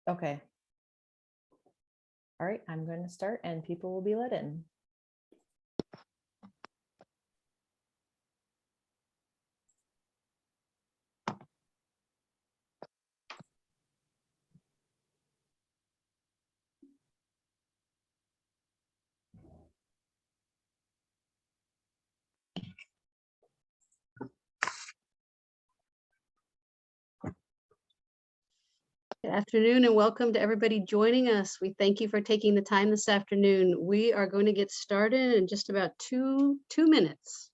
Okay. All right, I'm going to start and people will be let in. Good afternoon and welcome to everybody joining us. We thank you for taking the time this afternoon. We are going to get started in just about two minutes.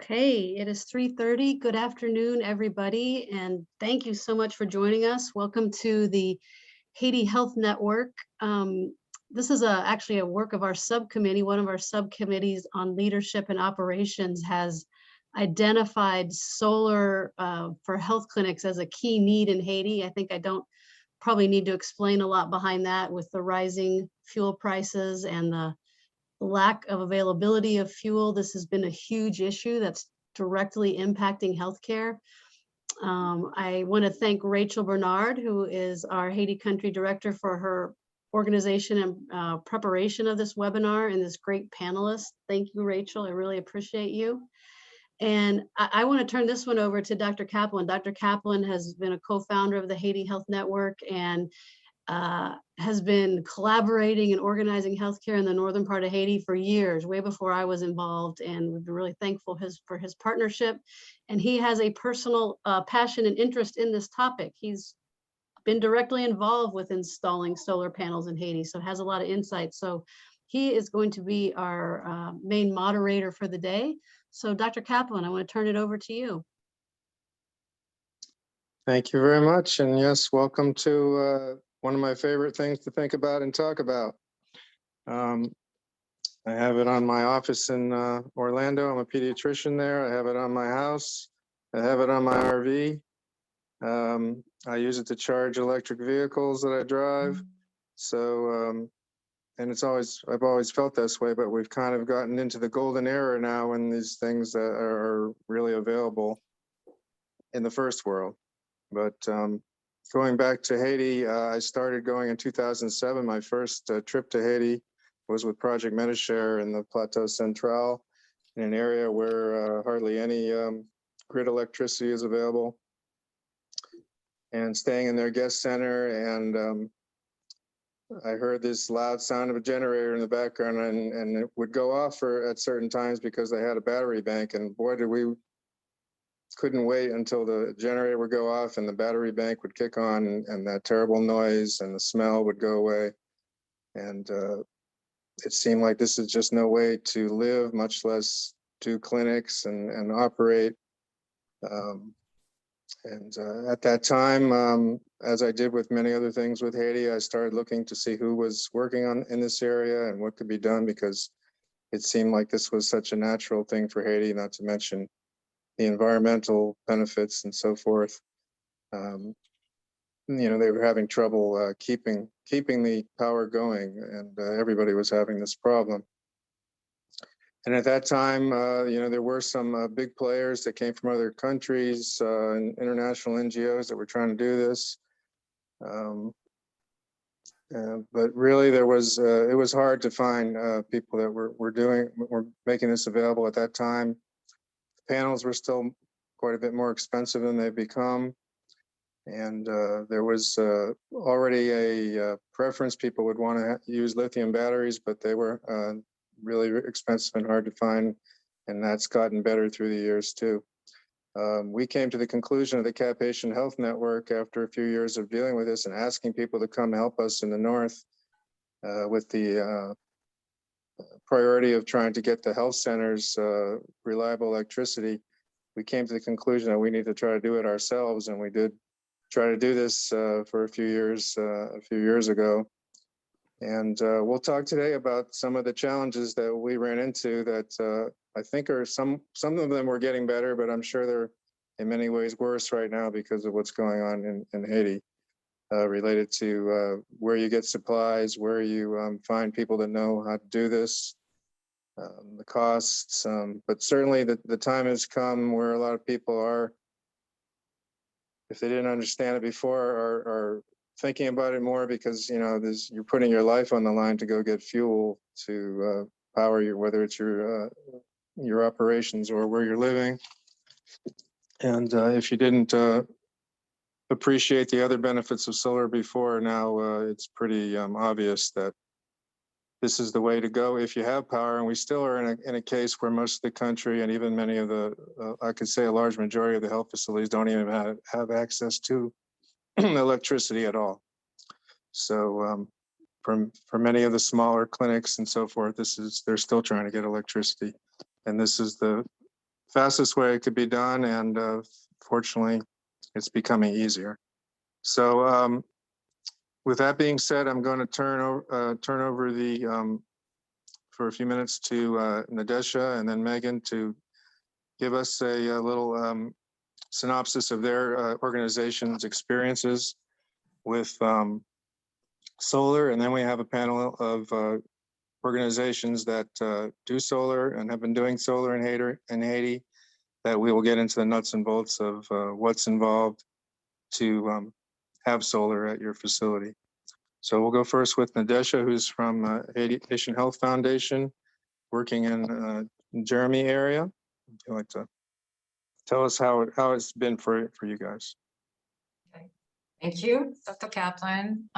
Okay, it is 3:30. Good afternoon, everybody, and thank you so much for joining us. Welcome to the Haiti Health Network. This is actually a work of our subcommittee. One of our subcommittees on leadership and operations has identified solar for health clinics as a key need in Haiti. I think I don't probably need to explain a lot behind that with the rising fuel prices and the lack of availability of fuel. This has been a huge issue that's directly impacting healthcare. I want to thank Rachel Bernard, who is our Haiti country director, for her organization and preparation of this webinar and this great panelist. Thank you, Rachel. I really appreciate you. And I want to turn this one over to Dr. Kaplan. Dr. Kaplan has been a co-founder of the Haiti Health Network and has been collaborating and organizing healthcare in the northern part of Haiti for years, way before I was involved, and we've been really thankful for his partnership. And he has a personal passion and interest in this topic. He's been directly involved with installing solar panels in Haiti, so has a lot of insight. So he is going to be our main moderator for the day. So Dr. Kaplan, I want to turn it over to you. Thank you very much. And yes, welcome to one of my favorite things to think about and talk about. I have it on my office in Orlando. I'm a pediatrician there. I have it on my house. I have it on my RV. I use it to charge electric vehicles that I drive. So, and I've always felt this way, but we've kind of gotten into the golden era now when these things are really available in the first world. But going back to Haiti, I started going in 2007. My first trip to Haiti was with Project Metashare in the Plateau Central, in an area where hardly any grid electricity is available, and staying in their guest center. And I heard this loud sound of a generator in the background, and it would go off at certain times because they had a battery bank. And boy, couldn't wait until the generator would go off and the battery bank would kick on, and that terrible noise and the smell would go away. And it seemed like this is just no way to live, much less do clinics and operate. At that time, as I did with many other things with Haiti, I started looking to see who was working in this area and what could be done, because it seemed like this was such a natural thing for Haiti, not to mention the environmental benefits and so forth. They were having trouble keeping the power going, and everybody was having this problem. And at that time, there were some big players that came from other countries, and international NGOs that were trying to do this. But really, it was hard to find people that were making this available at that time. Panels were still quite a bit more expensive than they've become. And there was already a preference. People would want to use lithium batteries, but they were really expensive and hard to find. And that's gotten better through the years too. We came to the conclusion of the Haiti Health Network after a few years of dealing with this and asking people to come help us in the north with the priority of trying to get the health centers reliable electricity. We came to the conclusion that we need to try to do it ourselves, and we did try to do this for a few years ago. And we'll talk today about some of the challenges that we ran into that I think are some of them were getting better, but I'm sure they're in many ways worse right now because of what's going on in Haiti related to where you get supplies, where you find people that know how to do this, the costs. But certainly the time has come where a lot of people are, if they didn't understand it before, are thinking about it more because, you know, you're putting your life on the line to go get fuel to power whether it's your operations or where you're living. And if you didn't appreciate the other benefits of solar before, now it's pretty obvious that this is the way to go if you have power. And we still are in a case where most of the country and even many of the, I could say a large majority of the health facilities don't even have access to electricity at all. So for many of the smaller clinics and so forth, they're still trying to get electricity. And this is the fastest way it could be done. And fortunately, it's becoming easier. So with that being said, I'm going to turn over the for a few minutes to Nadesha and then Megan to give us a little synopsis of their organization's experiences with solar. And then we have a panel of organizations that do solar and have been doing solar in Haiti that we will get into the nuts and bolts of what's involved to have solar at your facility. So we'll go first with Nadesha, who's from Haiti Health Foundation, working in Jeremy area. Would you like to tell us how it's been for you guys? Okay. Thank you, Dr. Kaplan.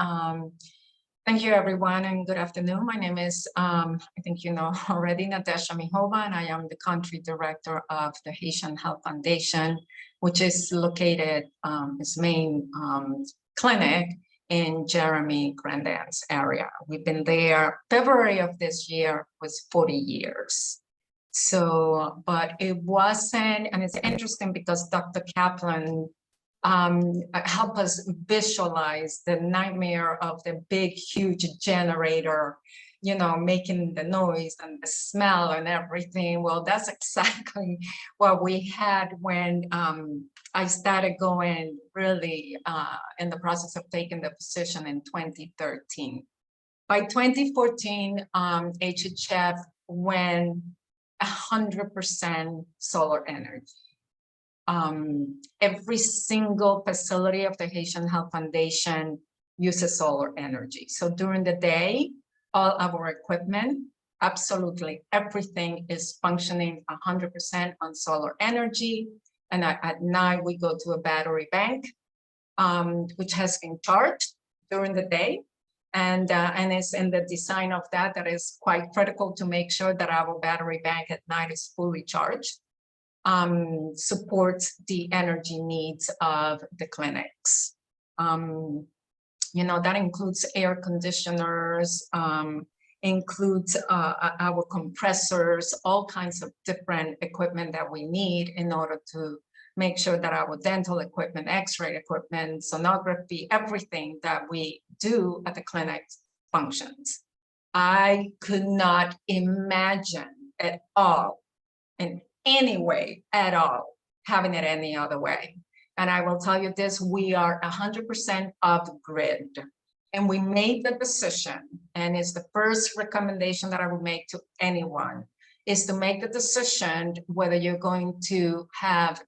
Thank you, everyone, and good afternoon. My name is, I think you know already, Nadesha Mihova, and I am the country director of the Haitian Health Foundation, which is located, its main clinic in Jeremy, Grandance area. We've been there, February of this year was 40 years. So, but it wasn't, and it's interesting because Dr. Kaplan help us visualize the nightmare of the big, huge generator, you know, making the noise and the smell and everything. Well, that's exactly what we had when I started going really in the process of taking the position in 2013. By 2014, HHF went 100% solar energy. Every single facility of the Haitian Health Foundation uses solar energy. So during the day, all our equipment, absolutely everything is functioning 100% on solar energy. And at night, we go to a battery bank, which has been charged during the day. And it's in the design of that is quite critical to make sure that our battery bank at night is fully charged. Supports the energy needs of the clinics. You know, that includes air conditioners, includes our compressors, all kinds of different equipment that we need in order to make sure that our dental equipment, x-ray equipment, sonography, everything that we do at the clinic functions. I could not imagine at all, in any way at all, having it any other way. And I will tell you this, we are 100% off-grid. And we made the decision, and it's the first recommendation that I would make to anyone, is to make the decision whether you're going to have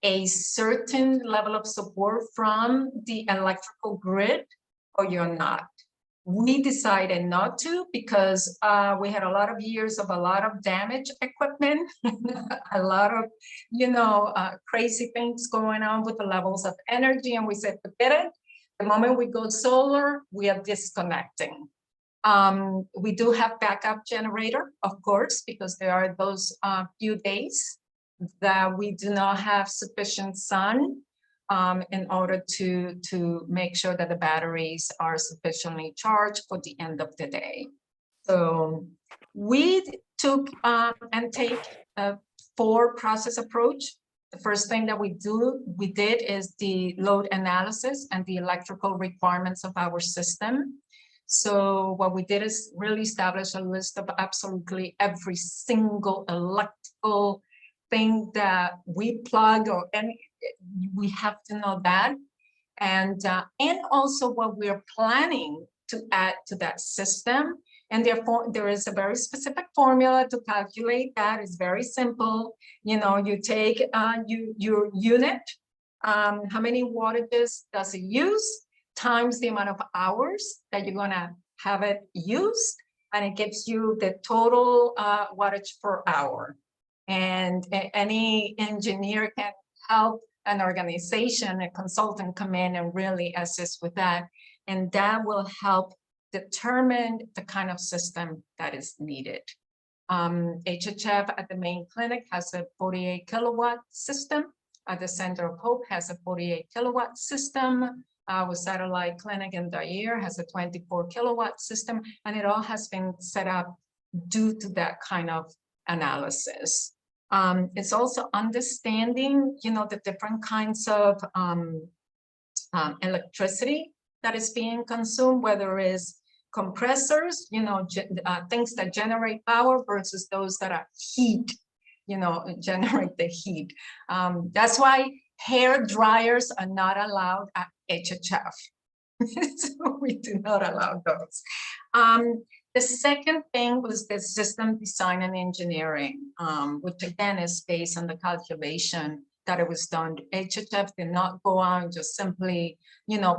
a certain level of support from the electrical grid or you're not. We decided not to because we had a lot of years of a lot of damaged equipment, a lot of, crazy things going on with the levels of energy. And we said, forget it. The moment we go solar, we are disconnecting. We do have backup generator, of course, because there are those few days that we do not have sufficient sun in order to make sure that the batteries are sufficiently charged for the end of the day. So we took and take a 4-process approach. The first thing that we did is the load analysis and the electrical requirements of our system. So what we did is really establish a list of absolutely every single electrical thing that we plug or any, we have to know that. And also what we're planning to add to that system. And therefore, there is a very specific formula to calculate that. It's very simple. You take your unit, how many wattages does it use, times the amount of hours that you're gonna have it used, and it gives you the total wattage per hour. And any engineer can help an organization, a consultant come in and really assist with that. And that will help determine the kind of system that is needed. HHF at the main clinic has a 48 kilowatt system. At the Center of Hope has a 48 kilowatt system. Our satellite clinic in Dair has a 24 kilowatt system, and it all has been set up due to that kind of analysis. It's also understanding, the different kinds of electricity that is being consumed, whether it's compressors, things that generate power versus those that are heat, generate the heat. That's why hair dryers are not allowed at HHF. So we do not allow those. The second thing was the system design and engineering, which again is based on the calculation that it was done. HHF did not go out and just simply,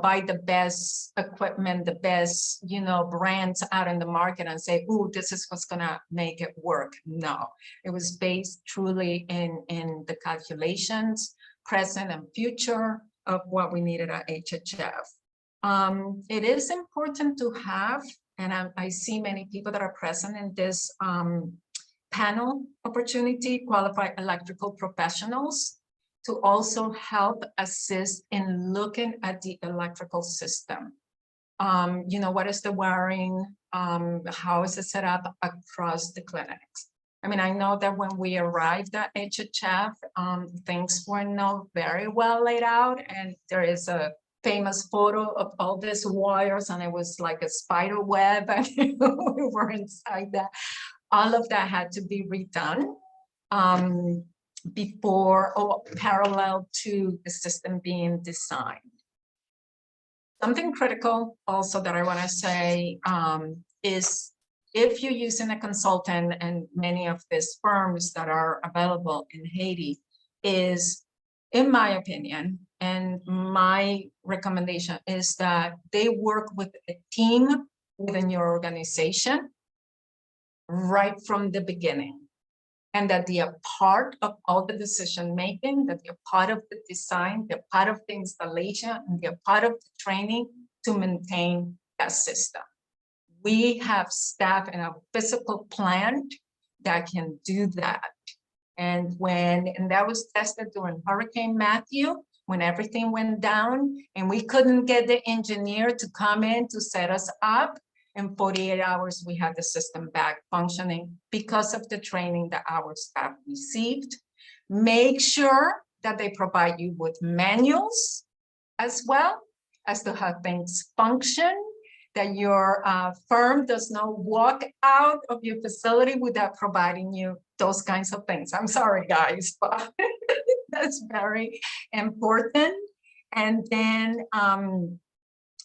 buy the best equipment, the best, brands out in the market and say, "Ooh, this is what's gonna make it work." No, it was based truly in the calculations, present and future of what we needed at HHF. It is important to have, and I see many people that are present in this panel opportunity, qualified electrical professionals, to also help assist in looking at the electrical system. What is the wiring? How is it set up across the clinics? I mean, I know that when we arrived at HHF, things were not very well laid out, and there is a famous photo of all these wires, and it was like a spider web, and we were inside that. All of that had to be redone before or parallel to the system being designed. Something critical also that I want to say is if you're using a consultant, and many of these firms that are available in Haiti, is, in my opinion, and my recommendation is that they work with a team within your organization right from the beginning, and that they are part of all the decision making, that they're part of the design, they're part of the installation, and they're part of the training to maintain that system. We have staff in a physical plant that can do that. And that was tested during Hurricane Matthew, when everything went down and we couldn't get the engineer to come in to set us up. In 48 hours, we had the system back functioning because of the training that our staff received. Make sure that they provide you with manuals as well as to how things function, that your firm does not walk out of your facility without providing you those kinds of things. I'm sorry, guys, but that's very important. And then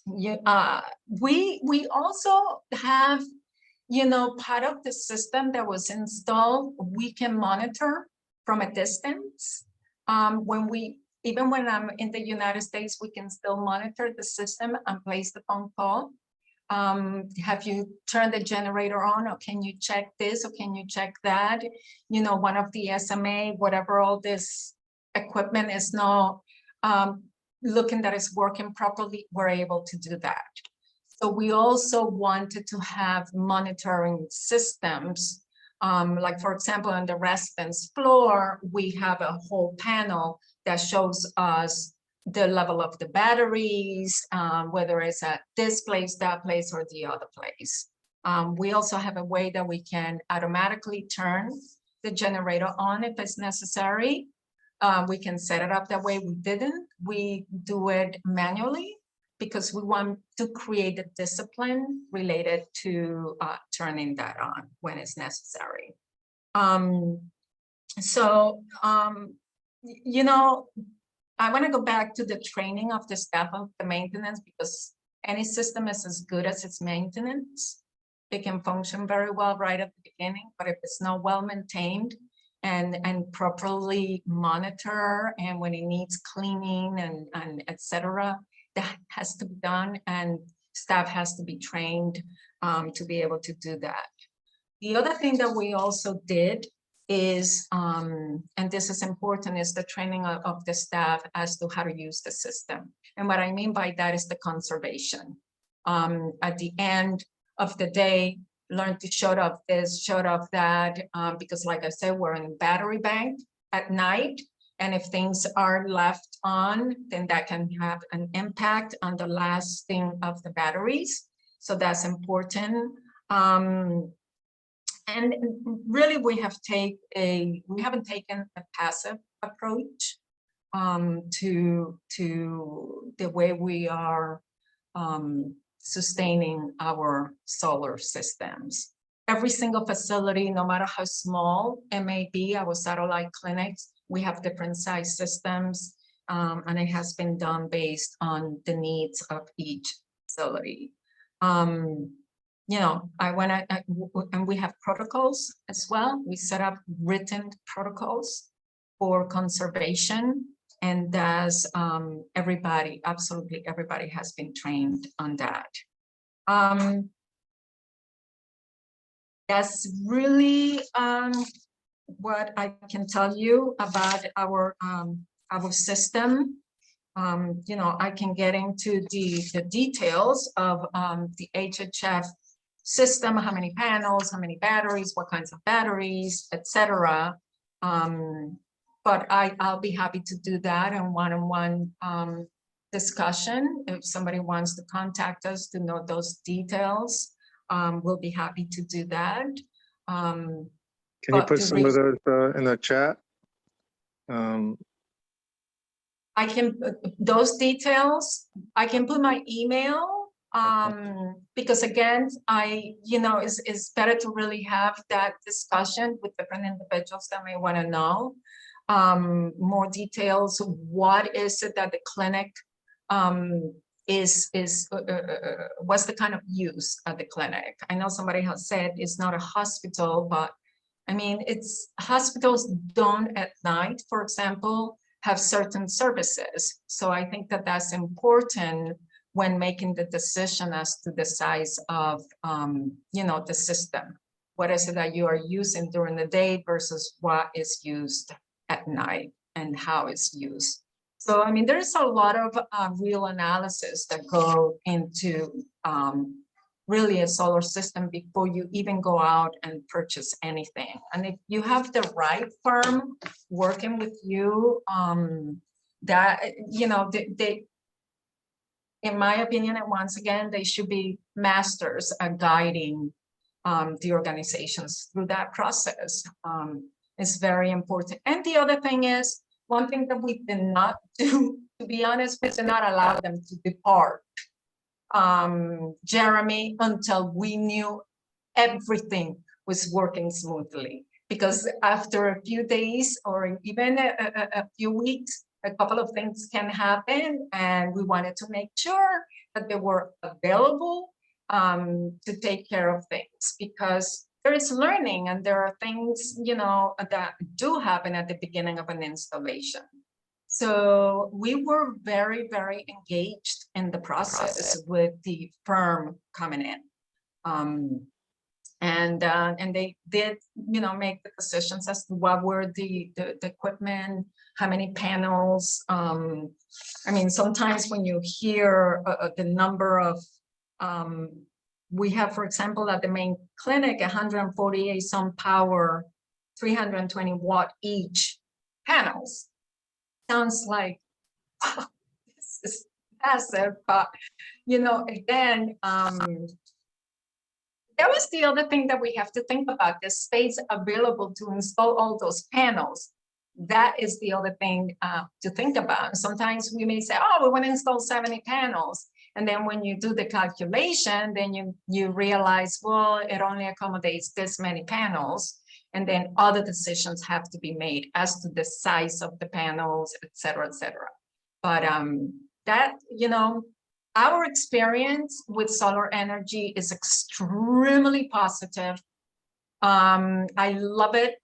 we also have, part of the system that was installed, we can monitor from a distance. Even when I'm in the United States, we can still monitor the system and place the phone call. Have you turned the generator on, or can you check this, or can you check that? You know, one of the SMA, whatever all this equipment is not looking that it's working properly, we're able to do that. So we also wanted to have monitoring systems. Like, for example, on the residence floor, we have a whole panel that shows us the level of the batteries, whether it's at this place, that place, or the other place. We also have a way that we can automatically turn the generator on if it's necessary. We can set it up that way. We do it manually because we want to create a discipline related to turning that on when it's necessary. You know, I want to go back to the training of the staff of the maintenance, because any system is as good as its maintenance. It can function very well right at the beginning, but if it's not well maintained and properly monitored, and when it needs cleaning and etc., that has to be done, and staff has to be trained to be able to do that. The other thing that we also did is, and this is important, is the training of the staff as to how to use the system. And what I mean by that is the conservation. At the end of the day, learn to shut off this, shut off that, because like I said, we're in battery bank at night. And if things are left on, then that can have an impact on the lasting of the batteries. So that's important. And really, we haven't taken a passive approach to the way we are sustaining our solar systems. Every single facility, no matter how small it may be, our satellite clinics, we have different size systems, and it has been done based on the needs of each facility. You know, and we have protocols as well. We set up written protocols for conservation, and that's everybody, absolutely everybody has been trained on that. That's really what I can tell you about our system. You know, I can get into the details of the HHF system, how many panels, how many batteries, what kinds of batteries, etc. But I'll be happy to do that in one-on-one discussion. If somebody wants to contact us to know those details, we'll be happy to do that. Can you put some of those in the chat? I can put those details. I can put my email. Because again, you know, it's better to really have that discussion with different individuals that may want to know more details. What is it that the clinic what's the kind of use at the clinic? I know somebody has said it's not a hospital, but I mean, hospitals don't at night, for example, have certain services. So I think that that's important when making the decision as to the size of, you know, the system. What is it that you are using during the day versus what is used at night and how it's used. So, I mean, there's a lot of real analysis that go into really a solar system before you even go out and purchase anything. And if you have the right firm working with you, that, you know, they in my opinion, and once again, they should be masters at guiding the organizations through that process. It's very important. And the other thing is, one thing that we did not do, to be honest, we did not allow them to depart, Jeremy, until we knew everything was working smoothly. Because after a few days or even a few weeks, a couple of things can happen, and we wanted to make sure that they were available to take care of things, because there is learning and there are things, you know, that do happen at the beginning of an installation. So we were very, very engaged in the process with the firm coming in. And they did, make the decisions as to what were the equipment, how many panels. I mean, sometimes when you hear the number of, we have, for example, at the main clinic, 148 some power, 320 watt each panels. Sounds like, oh, this is massive, but, again, that was the other thing that we have to think about, the space available to install all those panels. That is the other thing to think about. Sometimes we may say, oh, we want to install 70 panels. And then when you do the calculation, then you realize, well, it only accommodates this many panels. And then other decisions have to be made as to the size of the panels, et cetera, et cetera. But that, our experience with solar energy is extremely positive. I love it.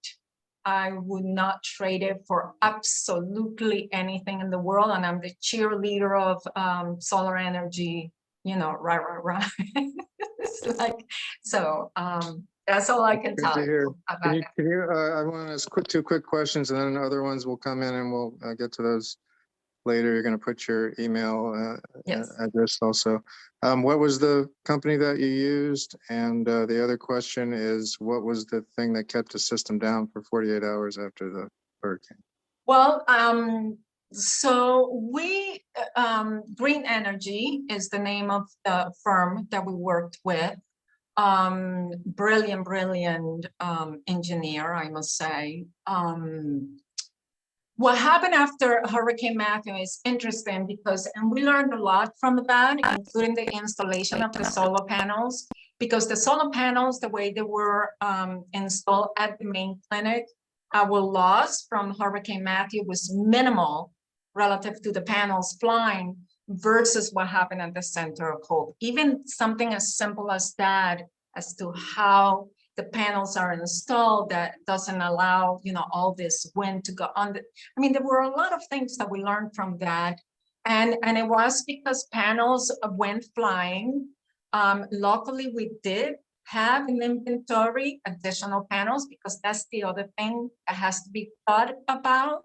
I would not trade it for absolutely anything in the world. And I'm the cheerleader of solar energy, right. It's like, so that's all I can Good tell to hear. you about Can it. you, I want to ask two quick questions, and then other ones will come in, and we'll get to those later. You're going to put your email Yes. address also. What was the company that you used? And the other question is, what was the thing that kept the system down for 48 hours after the hurricane? Well, so we, Green Energy is the name of the firm that we worked with. Brilliant engineer, I must say. What happened after Hurricane Matthew is interesting because, and we learned a lot from that, including the installation of the solar panels, because the solar panels, the way they were installed at the main clinic, our loss from Hurricane Matthew was minimal relative to the panels flying versus what happened at the Center of Hope. Even something as simple as that, as to how the panels are installed, that doesn't allow, all this wind to go on. I mean, there were a lot of things that we learned from that. And it was because panels went flying. Locally, we did have an inventory, additional panels, because that's the other thing that has to be thought about.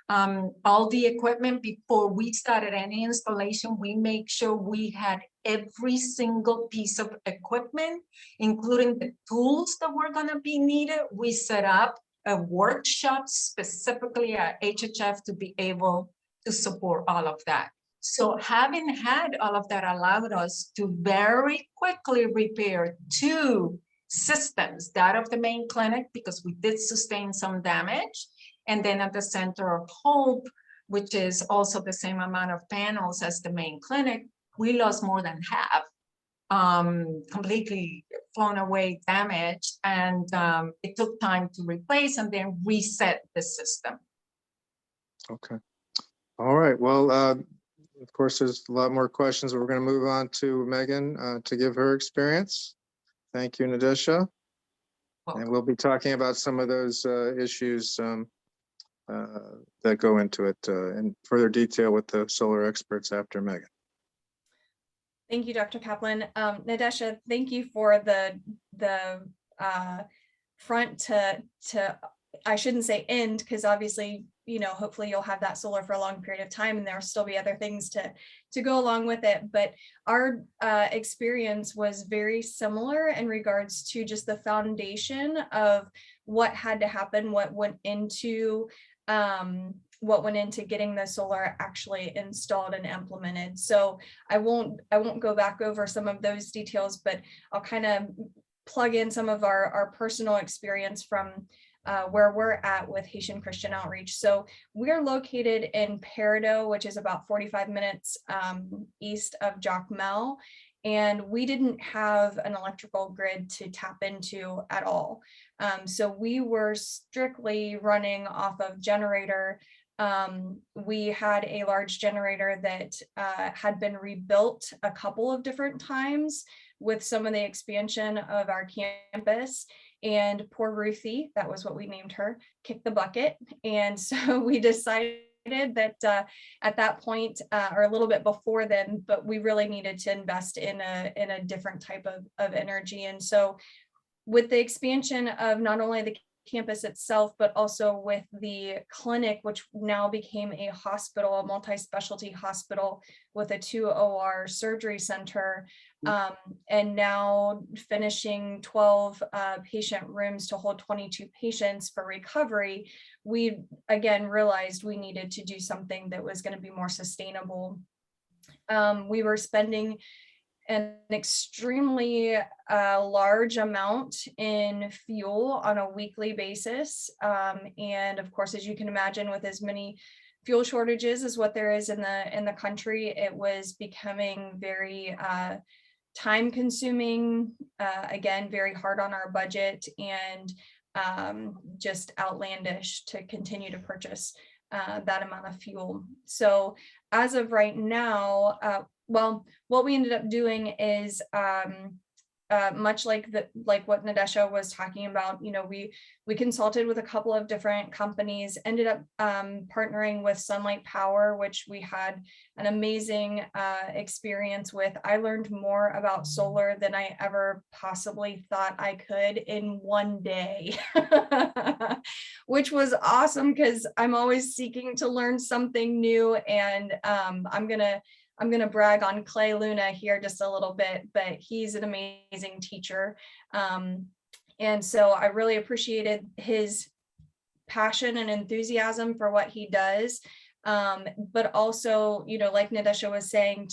All the equipment, before we started any installation, we make sure we had every single piece of equipment, including the tools that were going to be needed. We set up a workshop specifically at HHF to be able to support all of that. So having had all of that allowed us to very quickly repair 2 systems, that of the main clinic, because we did sustain some damage, and then at the Center of Hope, which is also the same amount of panels as the main clinic, we lost more than half, completely flown away, damaged, and it took time to replace and then reset the system. Okay. All right. Well, of course, there's a lot more questions. We're going to move on to Megan to give her experience. Thank you, Nadesha. And we'll be talking about some of those issues that go into it in further detail with the solar experts after Megan. Thank you, Dr. Kaplan. Nadesha, thank you for the front to I shouldn't say end, because obviously, hopefully you'll have that solar for a long period of time and there'll still be other things to go along with it. But our experience was very similar in regards to just the foundation of what had to happen, what went into getting the solar actually installed and implemented. So I won't go back over some of those details, but I'll kind of plug in some of our personal experience from where we're at with Haitian Christian Outreach. So we're located in Peridot, which is about 45 minutes east of Jacmel. And we didn't have an electrical grid to tap into at all. So we were strictly running off of generator. We had a large generator that had been rebuilt a couple of different times with some of the expansion of our campus, and poor Ruthie, that was what we named her, kicked the bucket. And so we decided that at that point, or a little bit before then, but we really needed to invest in a different type of energy. And so with the expansion of not only the campus itself, but also with the clinic, which now became a hospital, a multi-specialty hospital with a 2 OR surgery center, and now finishing 12 patient rooms to hold 22 patients for recovery, we again realized we needed to do something that was going to be more sustainable. We were spending an extremely large amount in fuel on a weekly basis. And of course, as you can imagine, with as many fuel shortages as what there is in the country, it was becoming very time consuming, again, very hard on our budget, and just outlandish to continue to purchase that amount of fuel. So as of right now, well, what we ended up doing is much like what Nadesha was talking about, you know, we consulted with a couple of different companies, ended up partnering with Sunlight Power, which we had an amazing experience with. I learned more about solar than I ever possibly thought I could in one day, which was awesome because I'm always seeking to learn something new. And I'm gonna brag on Clay Luna here just a little bit, but he's an amazing teacher. And so I really appreciated his passion and enthusiasm for what he does. But also, you know, like Nadesha was saying,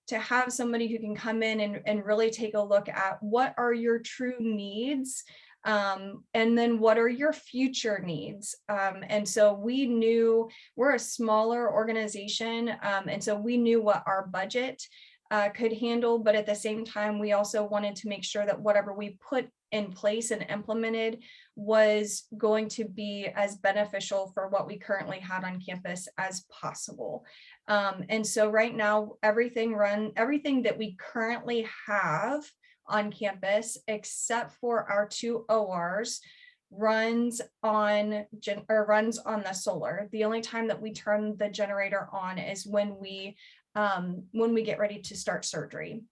to have somebody who can come in and really take a look at what are your true needs, and then what are your future needs. And so we knew we're a smaller organization, and so we knew what our budget could handle, but at the same time, we also wanted to make sure that whatever we put in place and implemented was going to be as beneficial for what we currently had on campus as possible. And so right now, everything that we currently have on campus, except for our 2 ORs, runs on the solar. The only time that we turn the generator on is when we get ready to start surgery.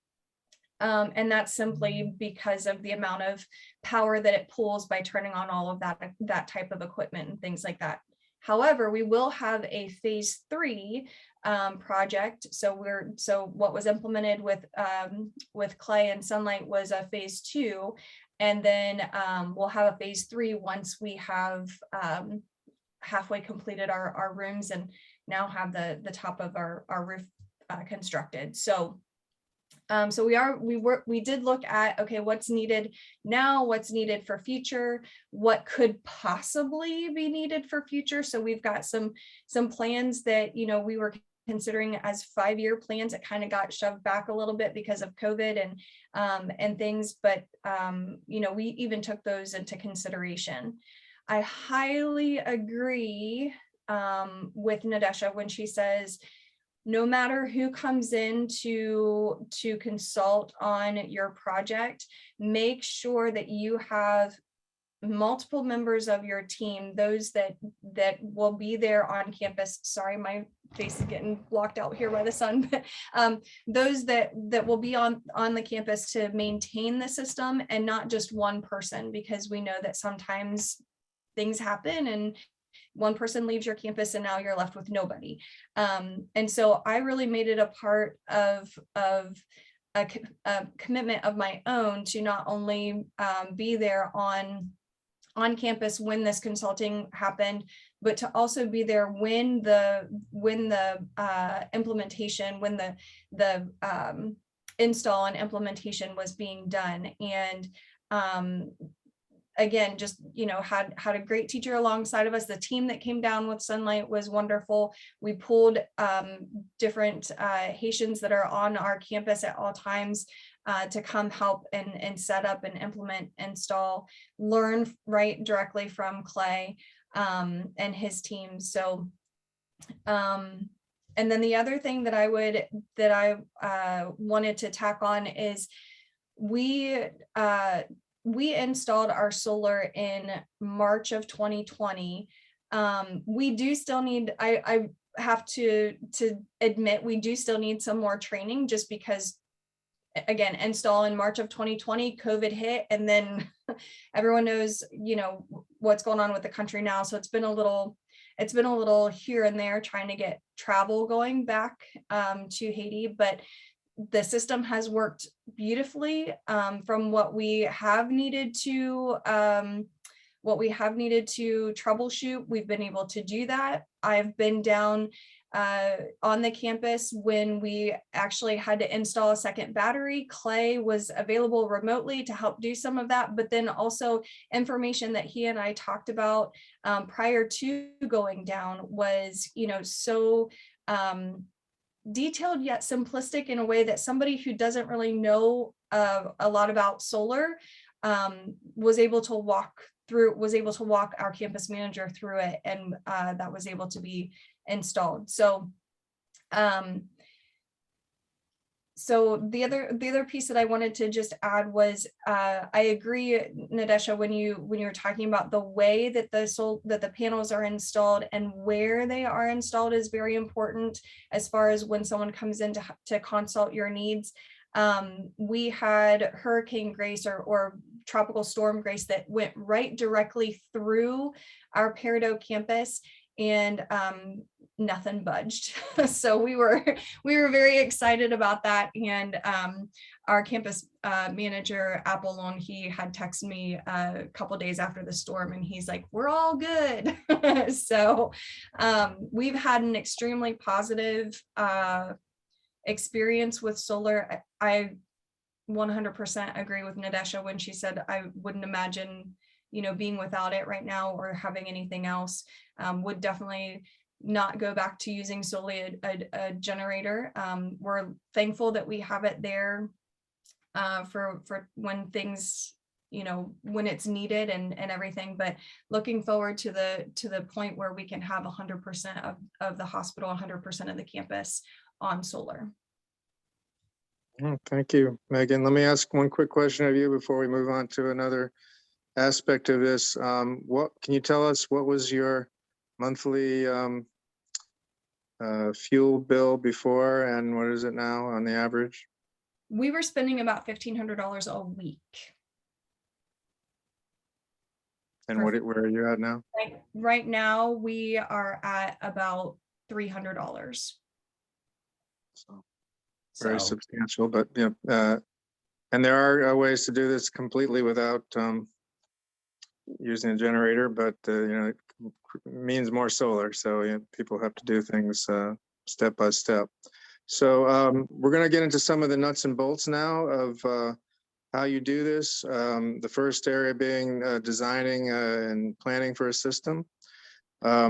And that's simply because of the amount of power that it pulls by turning on all of that type of equipment and things like that. However, we will have a phase 3 project. So what was implemented with Clay and Sunlight was a phase 2, and then we'll have a phase 3 once we have halfway completed our rooms and now have the top of our roof constructed. So we did look at, okay, what's needed now, what's needed for future, what could possibly be needed for future. So we've got some plans that, you know, we were considering as 5-year plans. It kind of got shoved back a little bit because of COVID and things, but you know, we even took those into consideration. I highly agree with Nadesha when she says, no matter who comes in to consult on your project, make sure that you have multiple members of your team, those that will be there on campus. Sorry, my face is getting blocked out here by the sun, but those that will be on the campus to maintain the system, and not just one person, because we know that sometimes things happen and one person leaves your campus and now you're left with nobody. And so I really made it a part of a commitment of my own to not only be there on campus when this consulting happened, but to also be there when the implementation, when the install and implementation was being done. And again, just, you know, had a great teacher alongside of us. The team that came down with Sunlight was wonderful. We pulled different Haitians that are on our campus at all times to come help and set up and implement, install, learn right directly from Clay and his team. So, and then the other thing that I wanted to tack on is we installed our solar in March of 2020. We do still need, I have to admit, we do still need some more training, just because, again, install in March of 2020, COVID hit, and then everyone knows, you know, what's going on with the country now. So it's been a little here and there trying to get travel going back to Haiti, but the system has worked beautifully. From what we have needed to troubleshoot, we've been able to do that. I've been down on the campus when we actually had to install a second battery. Clay was available remotely to help do some of that, but then also information that he and I talked about prior to going down was, you know, so detailed yet simplistic, in a way that somebody who doesn't really know a lot about solar was able to walk our campus manager through it, and that was able to be installed. So the other piece that I wanted to just add was, I agree, Nadesha, when you were talking about the way that the panels are installed and where they are installed is very important, as far as when someone comes in to consult your needs. We had Hurricane Grace or Tropical Storm Grace that went right directly through our Peridot campus, and nothing budged. So we were very excited about that. And our campus manager, Apollon, he had texted me a couple days after the storm, and he's like, "We're all good." So we've had an extremely positive experience with solar. I 100% agree with Nadesha when she said I wouldn't imagine, you know, being without it right now or having anything else. Would definitely not go back to using solely a generator. We're thankful that we have it there for when things, you know, when it's needed and everything, but looking forward to the point where we can have 100% of the hospital, 100% of the campus on solar. Thank you, Megan. Let me ask one quick question of you before we move on to another aspect of this. What can you tell us? What was your monthly fuel bill before, and what is it now on the average? We were spending about $1,500 a week. And where are you at now? Right now, we are at about $300. So very substantial, but yeah, and there are ways to do this completely without using a generator, but you know, it means more solar, so you know, people have to do things step by step. So we're going to get into some of the nuts and bolts now of how you do this. The first area being designing and planning for a system.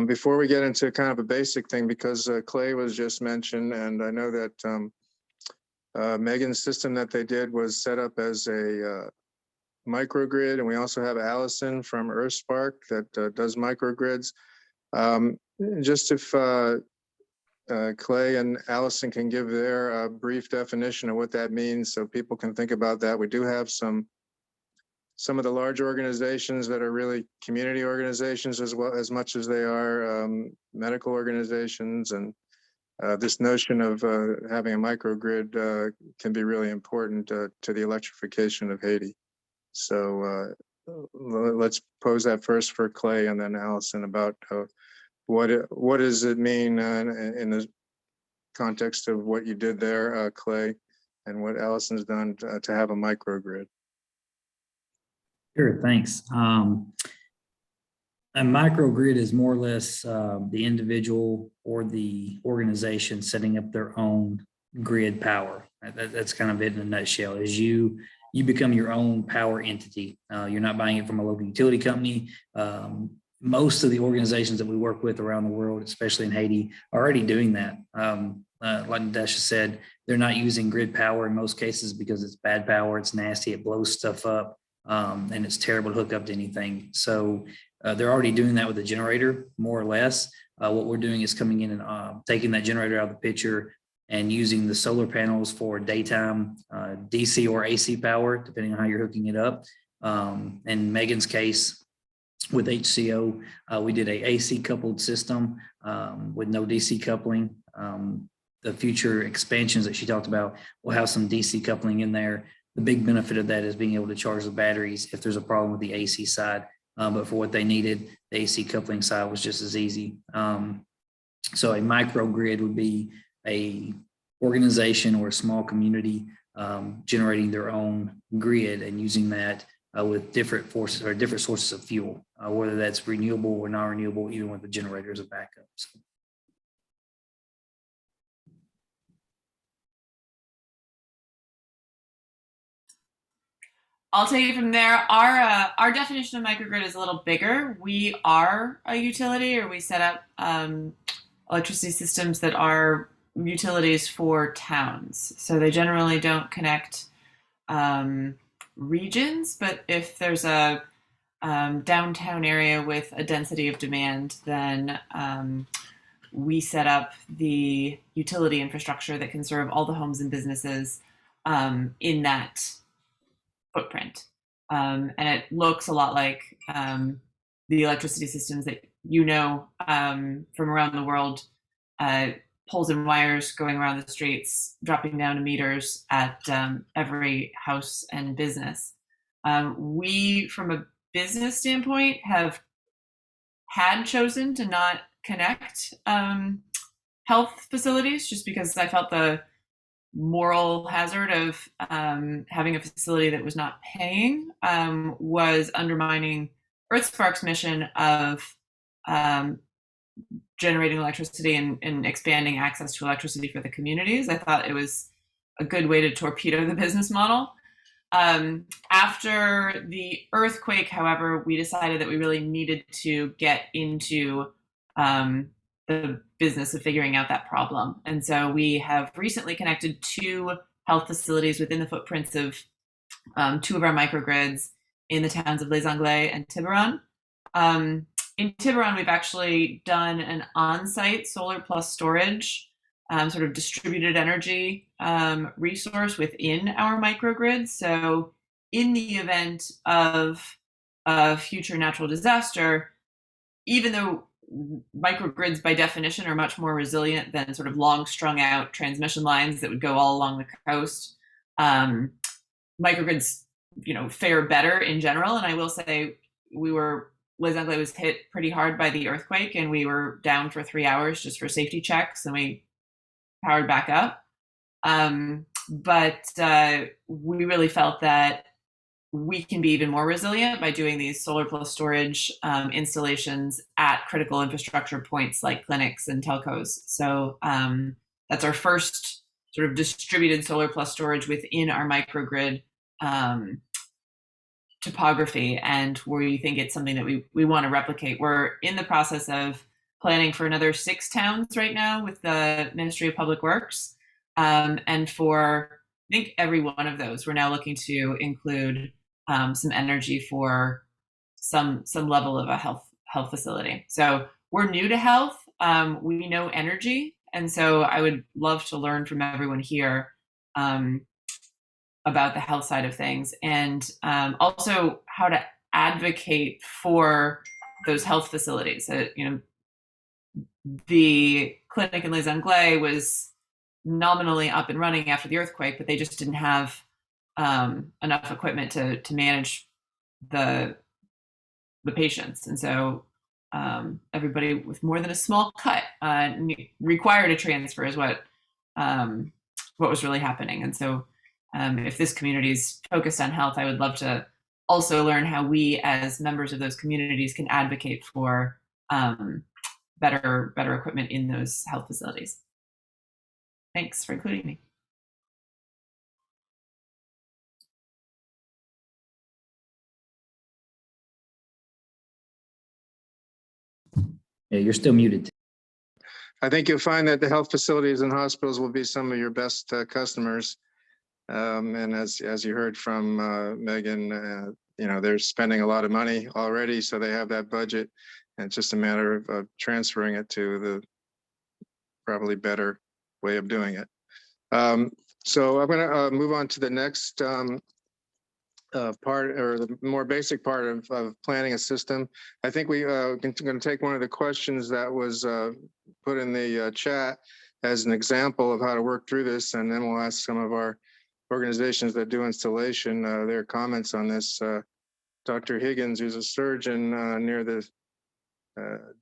Before we get into kind of a basic thing, because Clay was just mentioned, and I know that Megan's system that they did was set up as a microgrid, and we also have Allison from EarthSpark that does microgrids. Just if Clay and Allison can give their brief definition of what that means, so people can think about that. We do have some of the large organizations that are really community organizations as well, as much as they are medical organizations, and this notion of having a microgrid can be really important to the electrification of Haiti. So let's pose that first for Clay and then Allison about what does it mean in the context of what you did there, Clay, and what Allison's done to have a microgrid. Sure, thanks. A microgrid is more or less the individual or the organization setting up their own grid power. That's kind of it in a nutshell. Is you become your own power entity. You're not buying it from a local utility company. Most of the organizations that we work with around the world, especially in Haiti, are already doing that. Like Nadesha said, they're not using grid power in most cases because it's bad power, it's nasty, it blows stuff up, and it's terrible to hook up to anything. So they're already doing that with a generator, more or less. What we're doing is coming in and taking that generator out of the picture and using the solar panels for daytime DC or AC power, depending on how you're hooking it up. In Megan's case, with HCO. We did a AC coupled system with no DC coupling. The future expansions that she talked about will have some DC coupling in there. The big benefit of that is being able to charge the batteries if there's a problem with the AC side. But for what they needed, the AC coupling side was just as easy. So a microgrid would be a organization or a small community generating their own grid and using that with different forces or different sources of fuel, whether that's renewable or non-renewable, even with the generators of backup. So. I'll take it from there. Our definition of microgrid is a little bigger. We are a utility, or we set up electricity systems that are utilities for towns. So they generally don't connect regions, but if there's a downtown area with a density of demand, then we set up the utility infrastructure that can serve all the homes and businesses in that footprint. And it looks a lot like the electricity systems that from around the world, poles and wires going around the streets, dropping down to meters at every house and business. We, from a business standpoint, had chosen to not connect health facilities just because I felt the moral hazard of having a facility that was not paying was undermining EarthSpark's mission of generating electricity and expanding access to electricity for the communities. I thought it was a good way to torpedo the business model. After the earthquake, however, we decided that we really needed to get into the business of figuring out that problem. And so we have recently connected 2 health facilities within the footprints of 2 of our microgrids in the towns of Les Anglais and Tiburon. In Tiburon, we've actually done an on-site solar plus storage sort of distributed energy resource within our microgrid. So in the event of a future natural disaster, even though microgrids by definition are much more resilient than sort of long strung out transmission lines that would go all along the coast, microgrids, fare better in general. And I will say Les Anglais was hit pretty hard by the earthquake, and we were down for 3 hours just for safety checks, and we powered back up. But we really felt that we can be even more resilient by doing these solar plus storage installations at critical infrastructure points like clinics and telcos. So that's our first sort of distributed solar plus storage within our microgrid topography, and we think it's something that we want to replicate. We're in the process of planning for another 6 towns right now with the Ministry of Public Works. And for, I think, every one of those, we're now looking to include some energy for some level of a health facility. So we're new to health. We know energy. And so I would love to learn from everyone here about the health side of things, and also how to advocate for those health facilities. The clinic in Les Anglais was nominally up and running after the earthquake, but they just didn't have enough equipment to manage the patients. And so everybody with more than a small cut required a transfer is what was really happening. And so if this community is focused on health, I would love to also learn how we as members of those communities can advocate for better equipment in those health facilities. Thanks for including me. Yeah, you're still muted. I think you'll find that the health facilities and hospitals will be some of your best customers. And as you heard from Megan, they're spending a lot of money already, so they have that budget. And it's just a matter of transferring it to the probably better way of doing it. So I'm going to move on to the next part or the more basic part of planning a system. I think we going to take one of the questions that was put in the chat as an example of how to work through this, and then we'll ask some of our organizations that do installation their comments on this. Dr. Higgins, who's a surgeon near the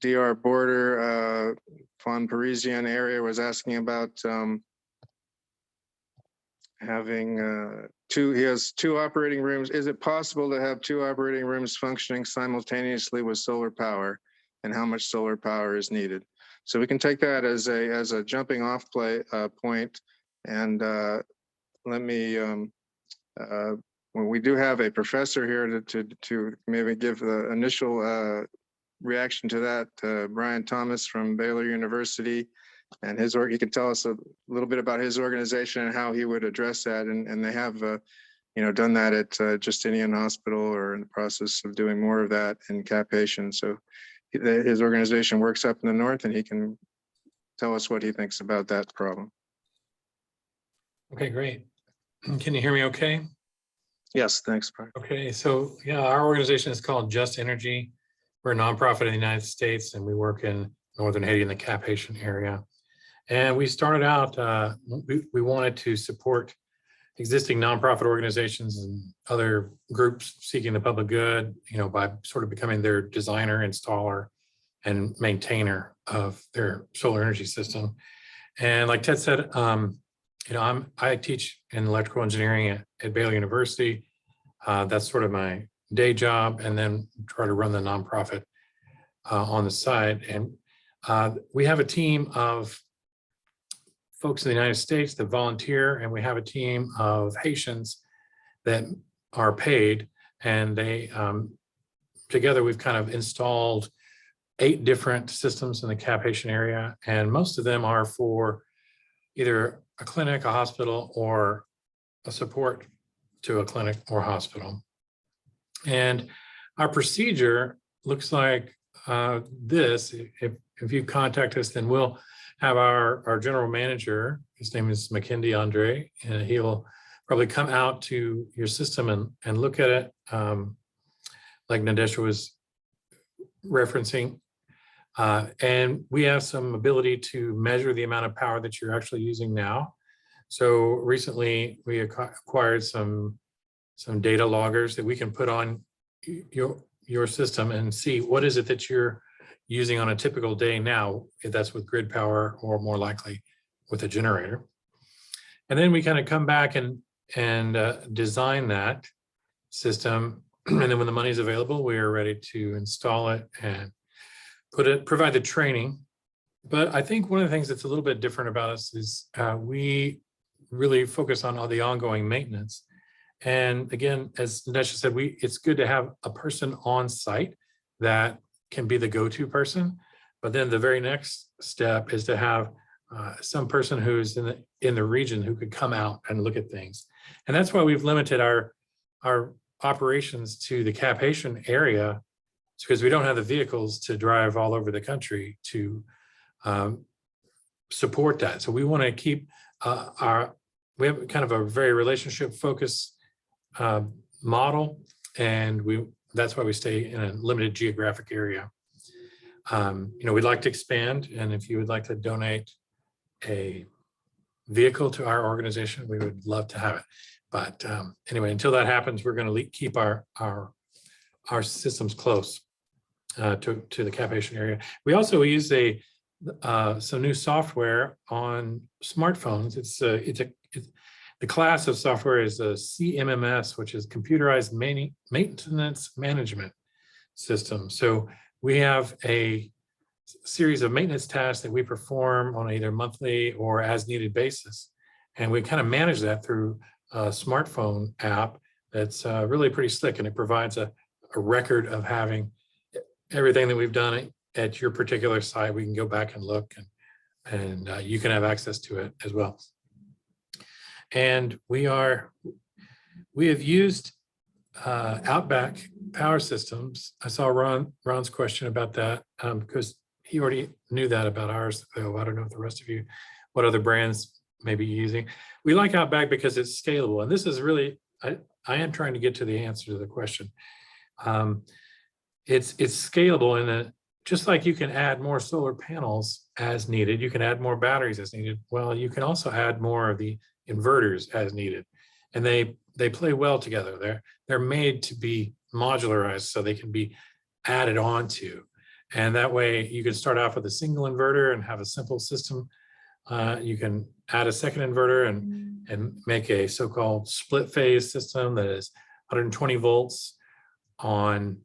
DR border, Fon Parisian area, was asking about having he has 2 operating rooms. Is it possible to have 2 operating rooms functioning simultaneously with solar power, and how much solar power is needed? So we can take that as a jumping off point. And let me, when we do have a professor here to maybe give the initial reaction to that, Brian Thomas from Baylor University, and he can tell us a little bit about his organization and how he would address that. And they have, done that at Justinian Hospital, or in the process of doing more of that in Cap Haitian. So his organization works up in the north, and he can tell us what he thinks about that problem. Okay, great. Can you hear me okay? Yes, thanks, Brian. Okay, so yeah, our organization is called Just Energy. We're a nonprofit in the United States, and we work in northern Haiti in the Cap Haitian area. And we started out, we wanted to support existing nonprofit organizations and other groups seeking the public good, by sort of becoming their designer, installer, and maintainer of their solar energy system. And like Ted said, I teach in electrical engineering at Baylor University. That's sort of my day job, and then try to run the nonprofit on the side. And we have a team of folks in the United States that volunteer, and we have a team of Haitians that are paid, and they together we've kind of installed 8 different systems in the Cap Haitian area, and most of them are for either a clinic, a hospital, or a support to a clinic or hospital. And our procedure looks like this. If you contact us, then we'll have our general manager, his name is McKindy Andre, and he'll probably come out to your system and look at it, like Nadesha was referencing. And we have some ability to measure the amount of power that you're actually using now. So recently we acquired some data loggers that we can put on your system and see what is it that you're using on a typical day now, if that's with grid power or more likely with a generator. And then we kind of come back and design that system. And then when the money's available, we are ready to install it and provide the training. But I think one of the things that's a little bit different about us is we really focus on all the ongoing maintenance. And again, as Nadesha said, it's good to have a person on site that can be the go-to person. But then the very next step is to have some person who's in the region who could come out and look at things. And that's why we've limited our operations to the Cap Haitian area. It's because we don't have the vehicles to drive all over the country to support that. So we want to keep we have kind of a very relationship focused model, and that's why we stay in a limited geographic area. We'd like to expand, and if you would like to donate a vehicle to our organization, we would love to have it. But anyway, until that happens, we're going to keep our systems close to the Cap Haitian area. We also use some new software on smartphones. The class of software is a CMMS, which is computerized maintenance management system. So we have a series of maintenance tasks that we perform on either monthly or as needed basis. And we kind of manage that through a smartphone app that's really pretty slick, and it provides a record of having everything that we've done at your particular site. We can go back and look, and you can have access to it as well. And we have used Outback Power Systems. I saw Ron's question about that because he already knew that about ours, though I don't know if the rest of you, what other brands may be using. We like Outback because it's scalable, and this is really I am trying to get to the answer to the question. It's scalable in that just like you can add more solar panels as needed, you can add more batteries as needed. Well, you can also add more of the inverters as needed, and they play well together. They're made to be modularized so they can be added onto, and that way you can start off with a single inverter and have a simple system. You can add a second inverter and make a so-called split phase system that is 120 volts on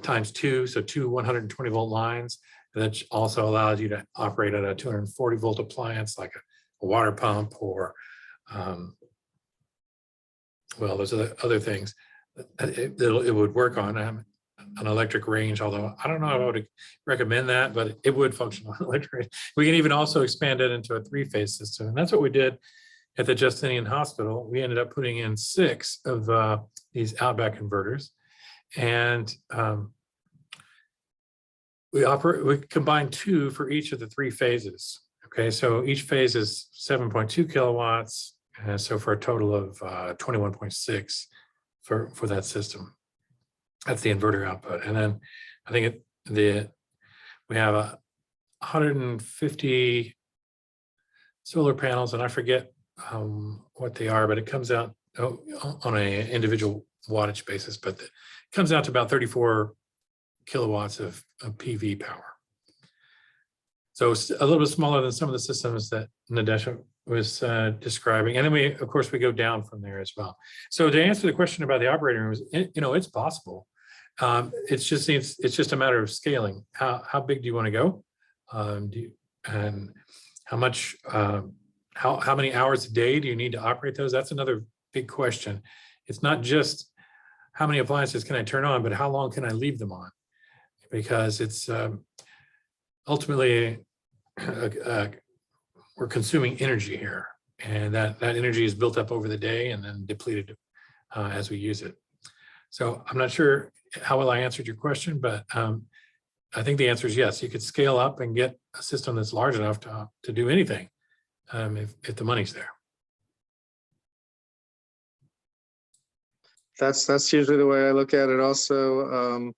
times two, so two 120 volt lines. And that also allows you to operate at a 240 volt appliance like a water pump or, well, those are the other things it would work on. An electric range, although I don't know if I would recommend that, but it would function on electric. We can even also expand it into a 3-phase system. And that's what we did at the Justinian Hospital. We ended up putting in 6 of these Outback inverters. And we combined 2 for each of the 3 phases. Okay, so each phase is 7.2 kilowatts. And so for a total of 21.6 for that system. That's the inverter output. And then I think we have 150 solar panels, and I forget what they are, but it comes out on an individual wattage basis, but it comes out to about 34 kilowatts of PV power. So it's a little bit smaller than some of the systems that Nadesha was describing. And then of course, we go down from there as well. So to answer the question about the operating rooms, it's possible. It's just a matter of scaling. How big do you want to go? And how much, how many hours a day do you need to operate those? That's another big question. It's not just how many appliances can I turn on, but how long can I leave them on? Because it's ultimately we're consuming energy here, and that energy is built up over the day and then depleted as we use it. So I'm not sure how well I answered your question, but I think the answer is yes. You could scale up and get a system that's large enough to do anything if the money's there. That's usually the way I look at it also.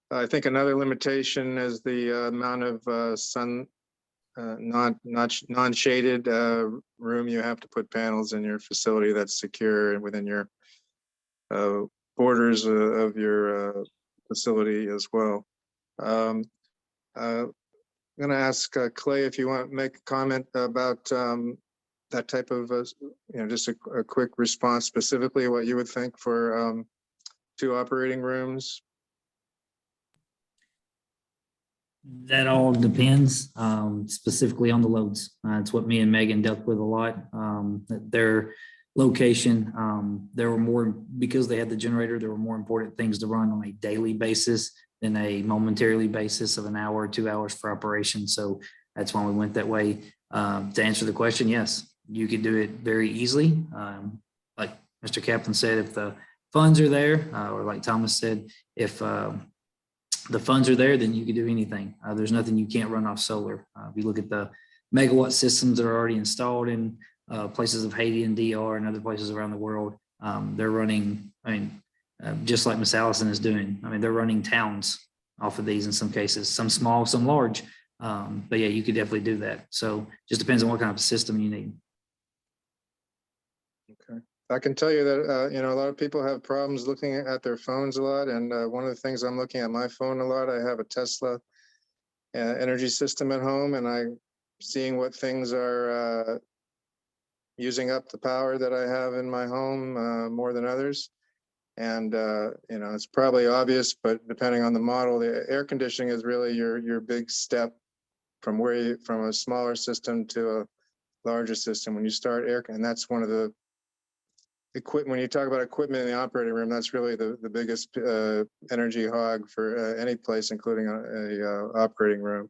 I think another limitation is the amount of sun, non-shaded room you have to put panels in your facility that's secure and within your borders of your facility as well. I'm going to ask Clay if you want to make a comment about that type of, just a quick response, specifically what you would think for 2 operating rooms. That all depends specifically on the loads. It's what me and Megan dealt with a lot. Their location, there were more, because they had the generator, there were more important things to run on a daily basis than a momentarily basis of an hour or 2 hours for operation. So that's why we went that way. To answer the question, yes, you could do it very easily. Like Mr. Kaplan said, if the funds are there, or like Thomas said, if the funds are there, then you can do anything. There's nothing you can't run off solar. If you look at the megawatt systems that are already installed in places of Haiti and DR and other places around the world, they're running, just like Miss Allison is doing. They're running towns off of these in some cases, some small, some large. But yeah, you could definitely do that. So just depends on what kind of system you need. Okay. I can tell you that, a lot of people have problems looking at their phones a lot. And one of the things I'm looking at my phone a lot, I have a Tesla energy system at home, and I'm seeing what things are using up the power that I have in my home more than others. And, it's probably obvious, but depending on the model, the air conditioning is really your big step from from a smaller system to a larger system. When you start and that's one of the equipment, when you talk about equipment in the operating room, that's really the biggest energy hog for any place, including a operating room.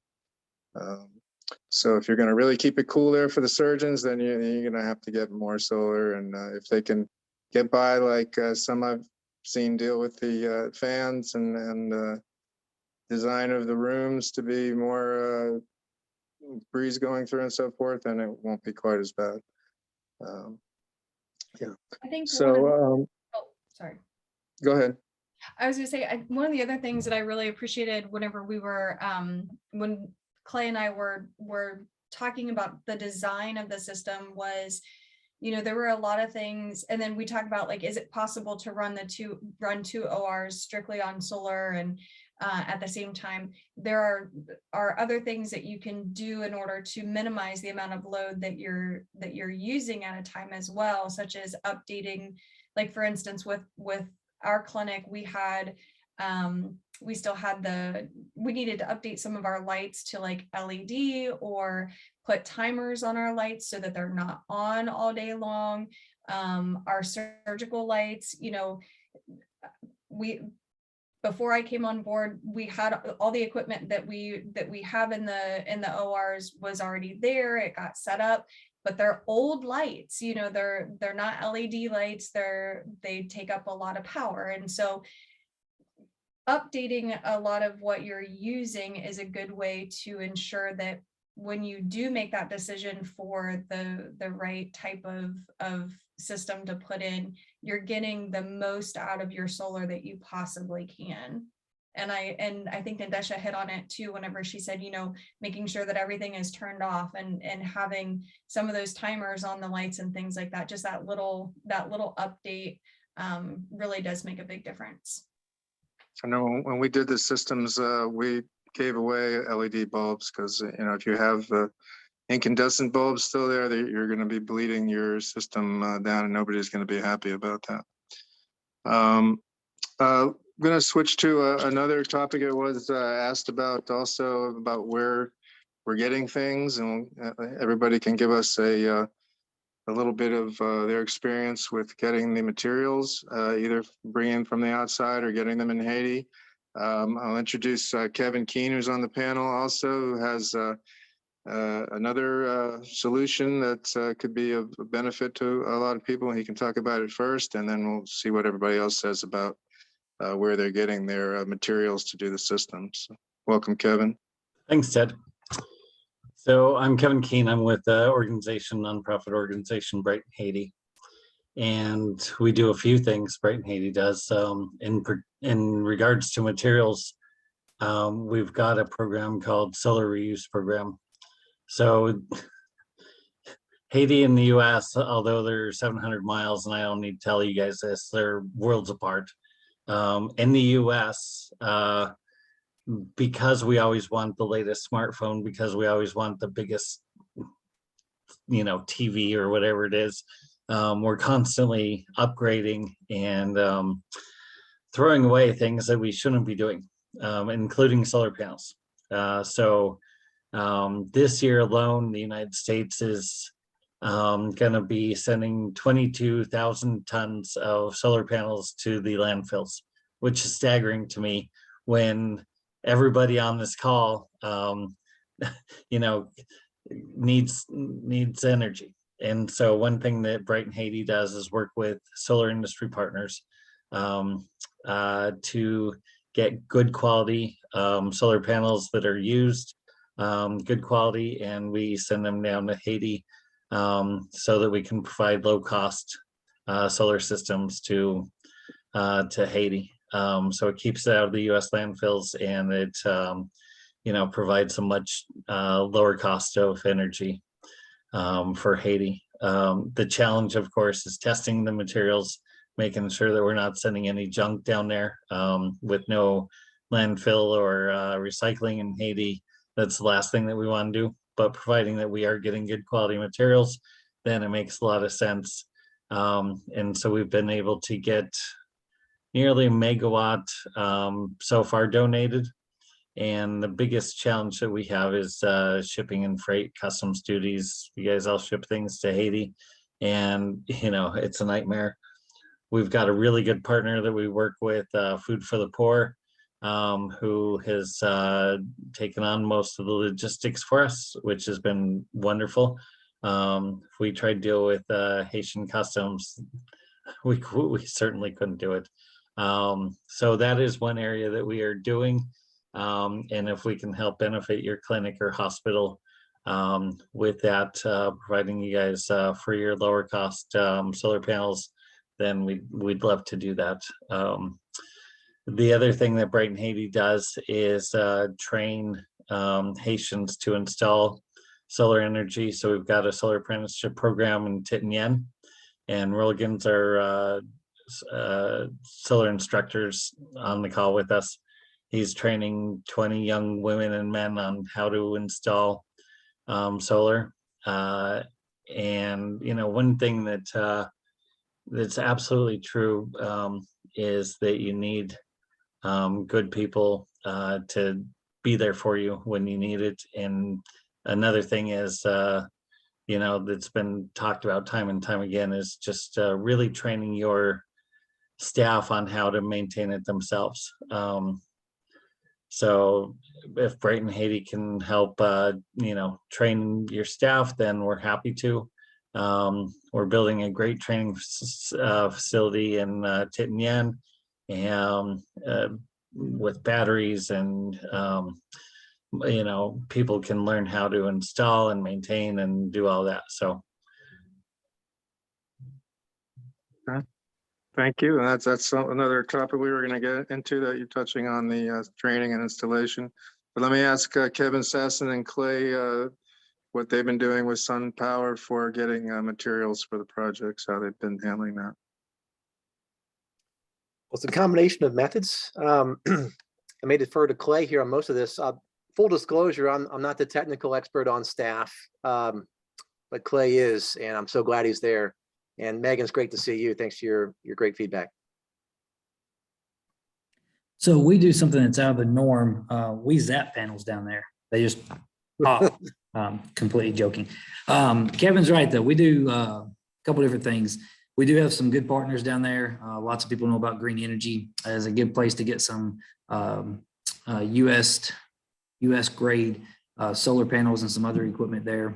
So if you're going to really keep it cool there for the surgeons, then you're going to have to get more solar. And if they can get by like some I've seen deal with the fans and design of the rooms to be more breeze going through and so forth, then it won't be quite as bad. I think one of So, oh, sorry. go ahead. I was gonna say, one of the other things that I really appreciated whenever we were, when Clay and I were talking about the design of the system was, there were a lot of things, and then we talked about like, is it possible to run two ORs strictly on solar, and at the same time, there are other things that you can do in order to minimize the amount of load that you're using at a time as well, such as updating, like for instance, with our clinic, we needed to update some of our lights to like LED, or put timers on our lights so that they're not on all day long. Our surgical lights, before I came on board, we had all the equipment that we have in the ORs was already there. It got set up, but they're old lights, they're not LED lights. They take up a lot of power. And so updating a lot of what you're using is a good way to ensure that when you do make that decision for the right type of system to put in, you're getting the most out of your solar that you possibly can. And I think Nadesha hit on it too, whenever she said, making sure that everything is turned off, and having some of those timers on the lights and things like that, just that little update really does make a big difference. I know when we did the systems, we gave away LED bulbs because, if you have incandescent bulbs still there, you're going to be bleeding your system down, and nobody's going to be happy about that. I'm going to switch to another topic. It was asked about also about where we're getting things, and everybody can give us a little bit of their experience with getting the materials, either bringing from the outside or getting them in Haiti. I'll introduce Kevin Keene, who's on the panel also, who has another solution that could be of benefit to a lot of people. He can talk about it first, and then we'll see what everybody else says about where they're getting their materials to do the systems. So, welcome, Kevin. Thanks, Ted. So I'm Kevin Keene. I'm with the nonprofit organization Brighten Haiti. And we do a few things Brighten Haiti does. In regards to materials, we've got a program called Solar Reuse Program. So Haiti and the US, although they're 700 miles, and I don't need to tell you guys this, they're worlds apart. In the US, because we always want the latest smartphone, because we always want the biggest, TV or whatever it is, we're constantly upgrading and throwing away things that we shouldn't be doing, including solar panels. So this year alone, the United States is going to be sending 22,000 tons of solar panels to the landfills, which is staggering to me when everybody on this call, needs energy. And so one thing that Brighten Haiti does is work with solar industry partners to get good quality solar panels that are used, good quality, and we send them down to Haiti so that we can provide low cost solar systems to Haiti. So it keeps it out of the US landfills, and it provides a much lower cost of energy for Haiti. The challenge, of course, is testing the materials, making sure that we're not sending any junk down there with no landfill or recycling in Haiti. That's the last thing that we want to do, but providing that we are getting good quality materials, then it makes a lot of sense. And so we've been able to get nearly a megawatt so far donated. And the biggest challenge that we have is shipping and freight, customs duties. You guys all ship things to Haiti, and it's a nightmare. We've got a really good partner that we work with, Food for the Poor, who has taken on most of the logistics for us, which has been wonderful. If we tried to deal with Haitian customs, we certainly couldn't do it. So that is one area that we are doing. And if we can help benefit your clinic or hospital, with that, providing you guys for your lower cost solar panels, then we'd love to do that. The other thing that Brighton Haiti does is train Haitians to install solar energy. So we've got a solar apprenticeship program in Titinian, and Rolligans are solar instructors on the call with us. He's training 20 young women and men on how to install solar. And one thing that that's absolutely true is that you need good people to be there for you when you need it. And another thing is, that's been talked about time and time again, is just really training your staff on how to maintain it themselves. So if Brighton Haiti can help, train your staff, then we're happy to. We're building a great training facility in Titinian, and with batteries, and people can learn how to install and maintain and do all that. So Thank you. And that's another topic we were going to get into, that you're touching on, the training and installation. But let me ask Kevin Sasson and Clay what they've been doing with Sun Power for getting materials for the projects, how they've been handling that. Well, it's a combination of methods. I may defer to Clay here on most of this. Full disclosure, I'm not the technical expert on staff, but Clay is, and I'm so glad he's there. And Megan, it's great to see you. Thanks for your great feedback. So we do something that's out of the norm. We zap panels down there. They just pop. Completely joking. Kevin's right though. We do a couple different things. We do have some good partners down there. Lots of people know about green energy as a good place to get some US grade solar panels and some other equipment there.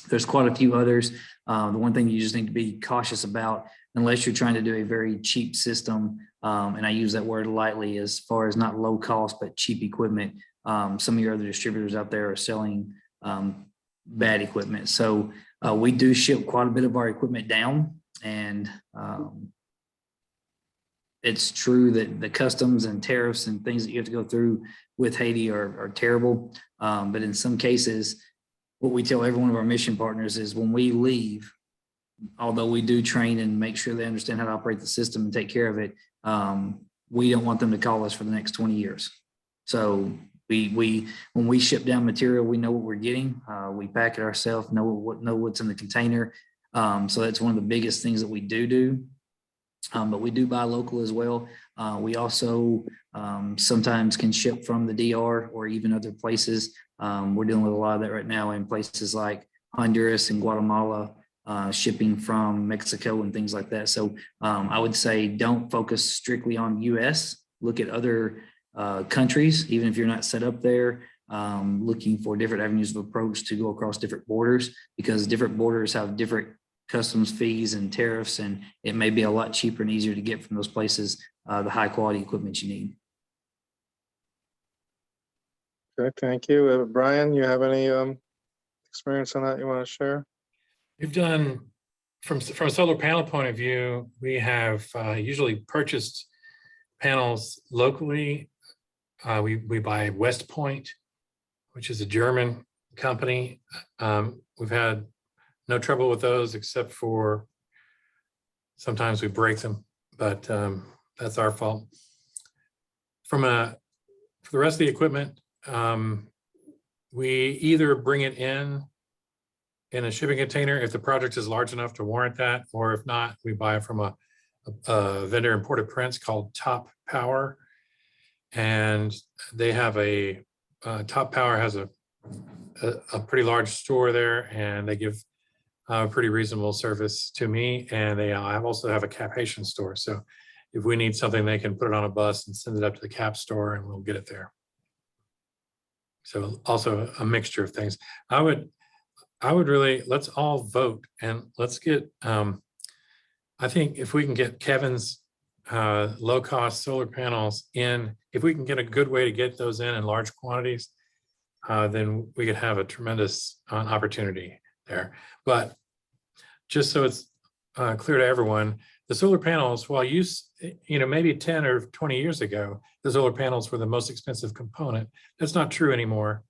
There's quite a few others. The one thing you just need to be cautious about, unless you're trying to do a very cheap system, and I use that word lightly, as far as not low cost, but cheap equipment. Some of your other distributors out there are selling bad equipment. So we do ship quite a bit of our equipment down, and it's true that the customs and tariffs and things that you have to go through with Haiti are terrible. But in some cases, what we tell every one of our mission partners is when we leave, although we do train and make sure they understand how to operate the system and take care of it, we don't want them to call us for the next 20 years. So when we ship down material, we know what we're getting. We pack it ourselves, know what's in the container. So that's one of the biggest things that we do. But we do buy local as well. We also sometimes can ship from the DR or even other places. We're dealing with a lot of that right now in places like Honduras and Guatemala, shipping from Mexico and things like that. So I would say don't focus strictly on US. Look at other countries, even if you're not set up there, looking for different avenues of approach to go across different borders, because different borders have different customs fees and tariffs, and it may be a lot cheaper and easier to get from those places the high quality equipment you need. Okay, thank you. Brian, you have any experience on that you want to share? We've done, from a solar panel point of view, we have usually purchased panels locally. We buy West Point, which is a German company. We've had no trouble with those, except for sometimes we break them, but that's our fault. For the rest of the equipment, we either bring it in a shipping container if the project is large enough to warrant that, or if not, we buy it from a vendor in Port-au-Prince called Top Power. And they have Top Power has a pretty large store there, and they give a pretty reasonable service to me. And they also have a Cap Haitian store. So if we need something, they can put it on a bus and send it up to the Cap store, and we'll get it there. So also a mixture of things. I would really, let's all vote, and let's get, I think if we can get Kevin's low-cost solar panels in, if we can get a good way to get those in large quantities, then we could have a tremendous opportunity there. But just so it's clear to everyone, the solar panels, while maybe 10 or 20 years ago, the solar panels were the most expensive component. That's not true anymore.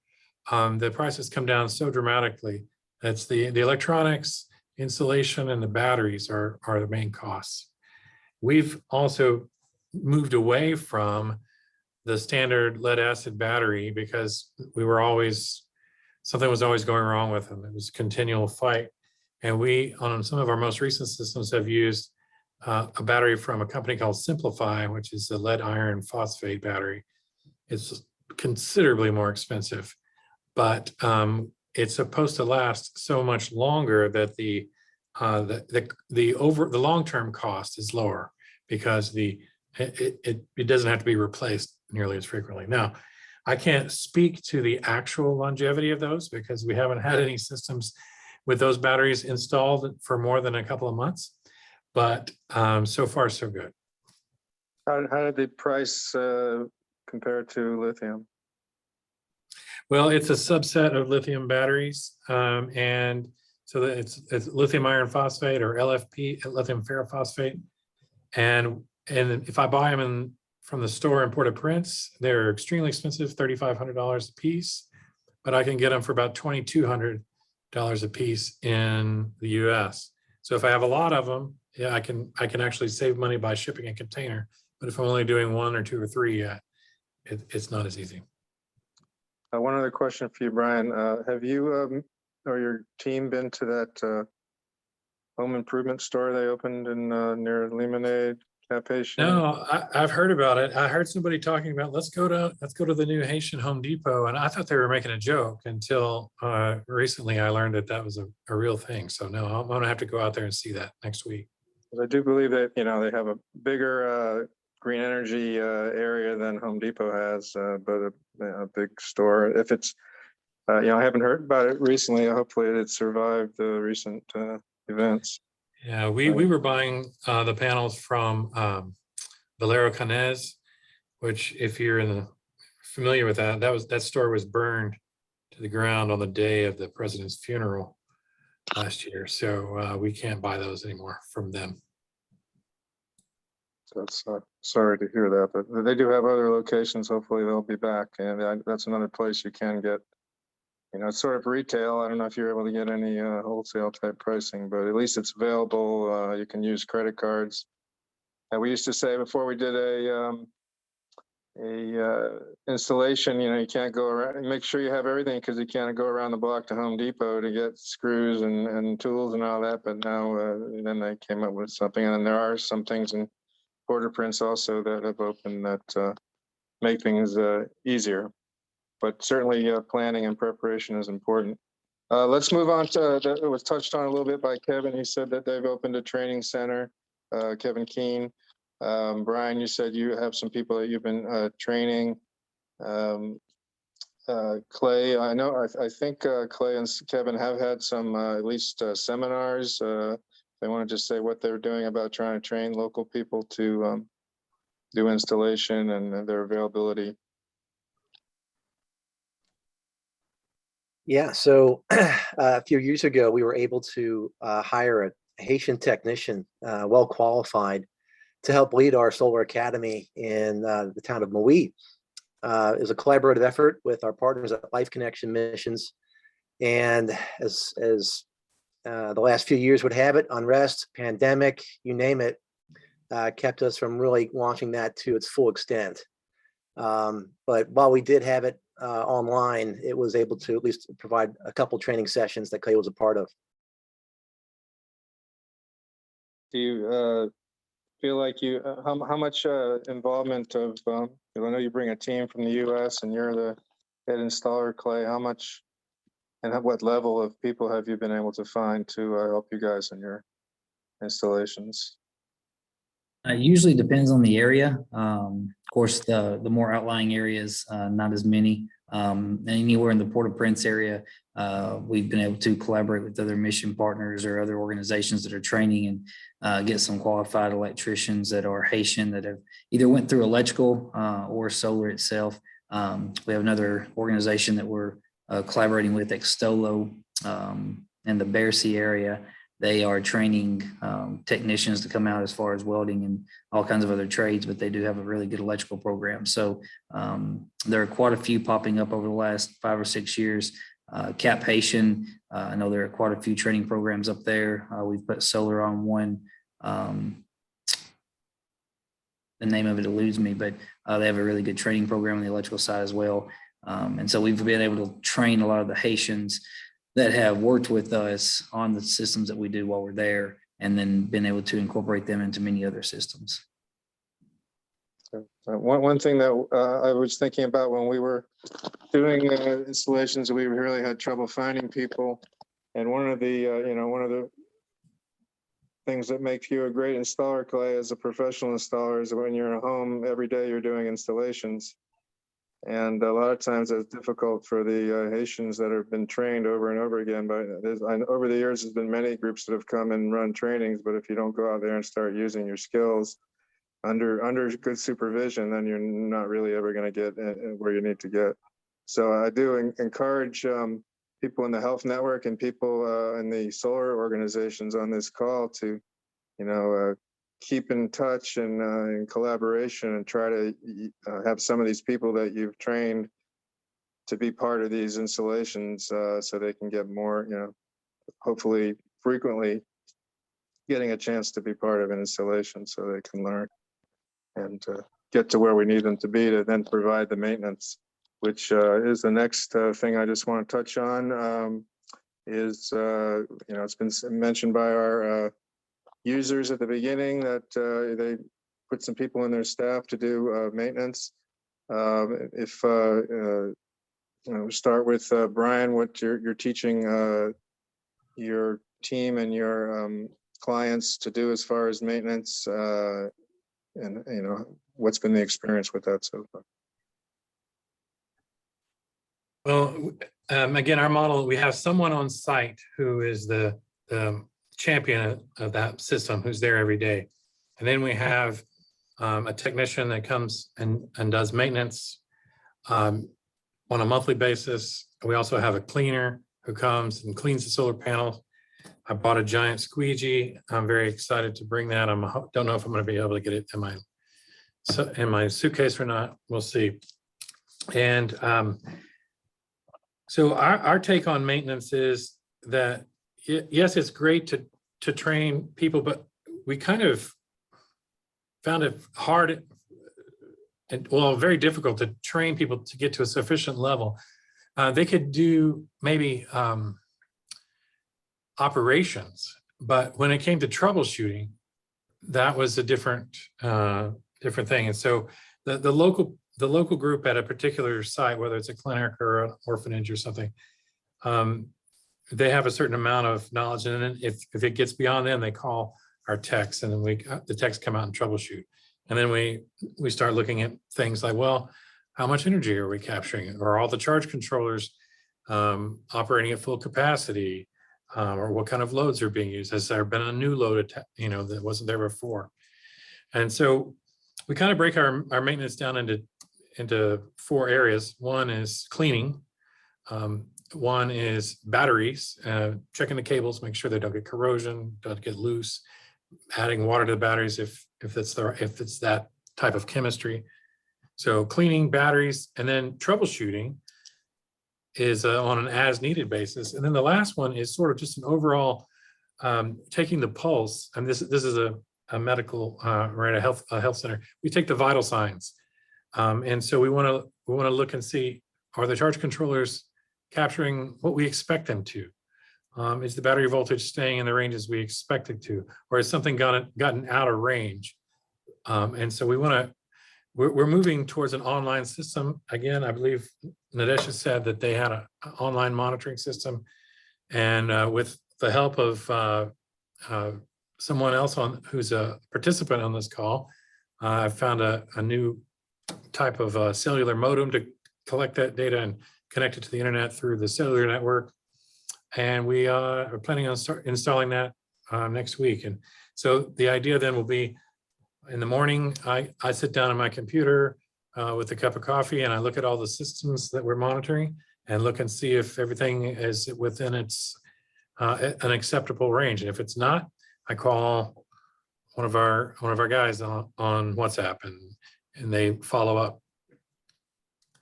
The prices come down so dramatically. That's the electronics, insulation, and the batteries are the main costs. We've also moved away from the standard lead acid battery because something was always going wrong with them. It was a continual fight. And we, on some of our most recent systems, have used a battery from a company called Simplify, which is a lead iron phosphate battery. It's considerably more expensive, but it's supposed to last so much longer that the long-term cost is lower because it doesn't have to be replaced nearly as frequently. Now, I can't speak to the actual longevity of those because we haven't had any systems with those batteries installed for more than a couple of months, but so far so good. How did the price compare to lithium? Well, it's a subset of lithium batteries, and so that it's lithium iron phosphate or LFP, lithium ferrophosphate, and if I buy them from the store in Port-au-Prince, they're extremely expensive, $3,500 a piece, but I can get them for about $2,200 a piece in the U.S. So if I have a lot of them, yeah, I can actually save money by shipping a container. But if I'm only doing 1 or 2 or 3, it's not as easy. One other question for you, Brian. Have you or your team been to that home improvement store they opened in near Lemonade, Cap Haitian? No, I've heard about it. I heard somebody talking about let's go to the new Haitian Home Depot, and I thought they were making a joke until recently I learned that was a real thing. So no, I'm gonna have to go out there and see that next week. I do believe that they have a bigger green energy area than Home Depot has, but a big store. If it's I haven't heard about it recently. Hopefully it survived the recent events. Yeah, we were buying the panels from Valero Canes, which if you're familiar with that store was burned to the ground on the day of the president's funeral last year. So we can't buy those anymore from them. That's sorry to hear that, but they do have other locations. Hopefully they'll be back, and that's another place you can get. It's sort of retail. I don't know if you're able to get any wholesale type pricing, but at least it's available. You can use credit cards. And we used to say before we did a installation, you can't go around. Make sure you have everything because you can't go around the block to Home Depot to get screws and tools and all that. But now then they came up with something, and then there are some things in Port-au-Prince also that have opened that make things easier. But certainly planning and preparation is important. Let's move on to that was touched on a little bit by Kevin. He said that they've opened a training center, Kevin Keene. Brian, you said you have some people that you've been training. Clay, I think Clay and Kevin have had some at least seminars. They want to just say what they're doing about trying to train local people to do installation and their availability. Yeah, so a few years ago, we were able to hire a Haitian technician, well qualified, to help lead our solar academy in the town of Maui. It was a collaborative effort with our partners at Life Connection Missions. And as the last few years would have it, unrest, pandemic, you name it, kept us from really launching that to its full extent. But while we did have it online, it was able to at least provide a couple training sessions that Clay was a part of. Do you feel like how much involvement of, I know you bring a team from the US and you're the head installer, Clay, how much and at what level of people have you been able to find to help you guys in your installations? It usually depends on the area. Of course, the more outlying areas, not as many. Anywhere in the Port-au-Prince area, we've been able to collaborate with other mission partners or other organizations that are training and get some qualified electricians that are Haitian that have either went through electrical or solar itself We have another organization that we're collaborating with, Extolo, in the Bear Sea area. They are training technicians to come out as far as welding and all kinds of other trades, but they do have a really good electrical program. So there are quite a few popping up over the last 5 or 6 years. Cap Haitian, I know there are quite a few training programs up there. We've put solar on one. The name of it eludes me, but they have a really good training program on the electrical side as well. And so we've been able to train a lot of the Haitians that have worked with us on the systems that we do while we're there, and then been able to incorporate them into many other systems. One thing that I was thinking about when we were doing installations, we really had trouble finding people. And one of the things that make you a great installer, Clay, as a professional installer, is when you're at home every day, you're doing installations. And a lot of times it's difficult for the Haitians that have been trained over and over again. But over the years, there's been many groups that have come and run trainings. But if you don't go out there and start using your skills under good supervision, then you're not really ever going to get where you need to get. So I do encourage people in the health network and people in the solar organizations on this call to, keep in touch and in collaboration, and try to have some of these people that you've trained to be part of these installations, so they can get more, hopefully frequently getting a chance to be part of an installation, so they can learn and get to where we need them to be to then provide the maintenance, which is the next thing I just want to touch on. It's been mentioned by our users at the beginning that they put some people in their staff to do maintenance. Start with Brian, what you're teaching your team and your clients to do as far as maintenance, and what's been the experience with that so far? Well, again, our model, we have someone on site who is the champion of that system, who's there every day. And then we have a technician that comes and does maintenance on a monthly basis. We also have a cleaner who comes and cleans the solar panels. I bought a giant squeegee. I'm very excited to bring that. Don't know if I'm going to be able to get it in my suitcase or not. We'll see. And so our take on maintenance is that, yes, it's great to train people, but we kind of found it hard and, well, very difficult to train people to get to a sufficient level. They could do maybe operations, but when it came to troubleshooting, that was a different thing. And so the local group at a particular site, whether it's a clinic or an orphanage or something, they have a certain amount of knowledge, and then if it gets beyond them, they call our techs, and then the techs come out and troubleshoot. And then we start looking at things like, well, how much energy are we capturing? Are all the charge controllers operating at full capacity? Or what kind of loads are being used? Has there been a new load, that wasn't there before? And so we kind of break our maintenance down into 4 areas. One is cleaning. One is batteries, checking the cables, make sure they don't get corrosion, don't get loose, adding water to the batteries if it's that type of chemistry. So cleaning, batteries, and then troubleshooting is on an as needed basis. And then the last one is sort of just an overall taking the pulse. And this is a medical or at a health center. We take the vital signs, and so we want to look and see, are the charge controllers capturing what we expect them to? Is the battery voltage staying in the ranges we expect it to, or has something gotten out of range? And so we're moving towards an online system. Again, I believe Nadesha said that they had an online monitoring system, and with the help of someone else who's a participant on this call, I found a new type of cellular modem to collect that data and connect it to the internet through the cellular network. And we are planning on installing that next week. And so the idea then will be, in the morning, I sit down on my computer, with a cup of coffee and I look at all the systems that we're monitoring and look and see if everything is within its an acceptable range. And if it's not, I call one of our guys on WhatsApp and they follow up.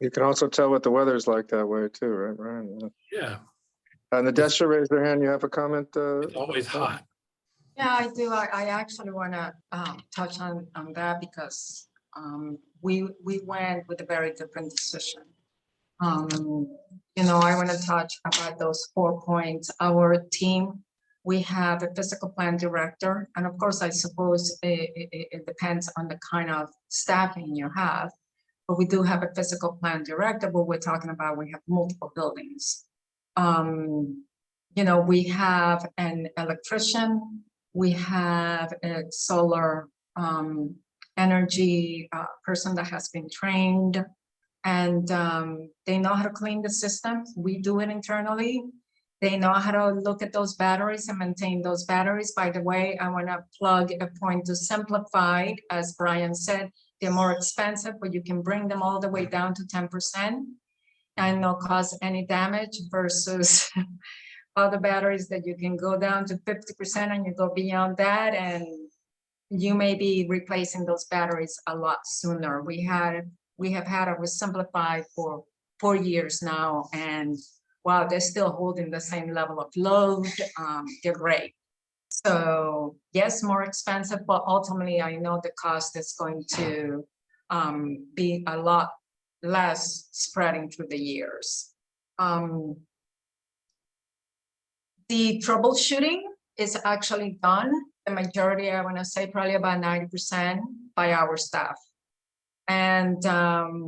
You can also tell what the weather's like that way too, right, Ryan? Yeah, And Nadesha raised their hand. You have a comment? it's always hot. Yeah, I do. I actually want to touch on that because we went with a very different decision. You know, I want to touch about those 4 points. Our team, we have a physical plant director, and of course, I suppose it depends on the kind of staffing you have. But we do have a physical plant director, but we're talking about we have multiple buildings. You know, we have an electrician, we have a solar energy person that has been trained, and they know how to clean the system. We do it internally. They know how to look at those batteries and maintain those batteries. By the way, I want to plug a point to simplify. As Brian said, they're more expensive, but you can bring them all the way down to 10% and not cause any damage versus other batteries that you can go down to 50% and you go beyond that, and you may be replacing those batteries a lot sooner. We have had it simplified for 4 years now, and while they're still holding the same level of load, they're great. So yes, more expensive, but ultimately I know the cost is going to be a lot less spreading through the years. The troubleshooting is actually done. The majority, I want to say probably about 90% by our staff. And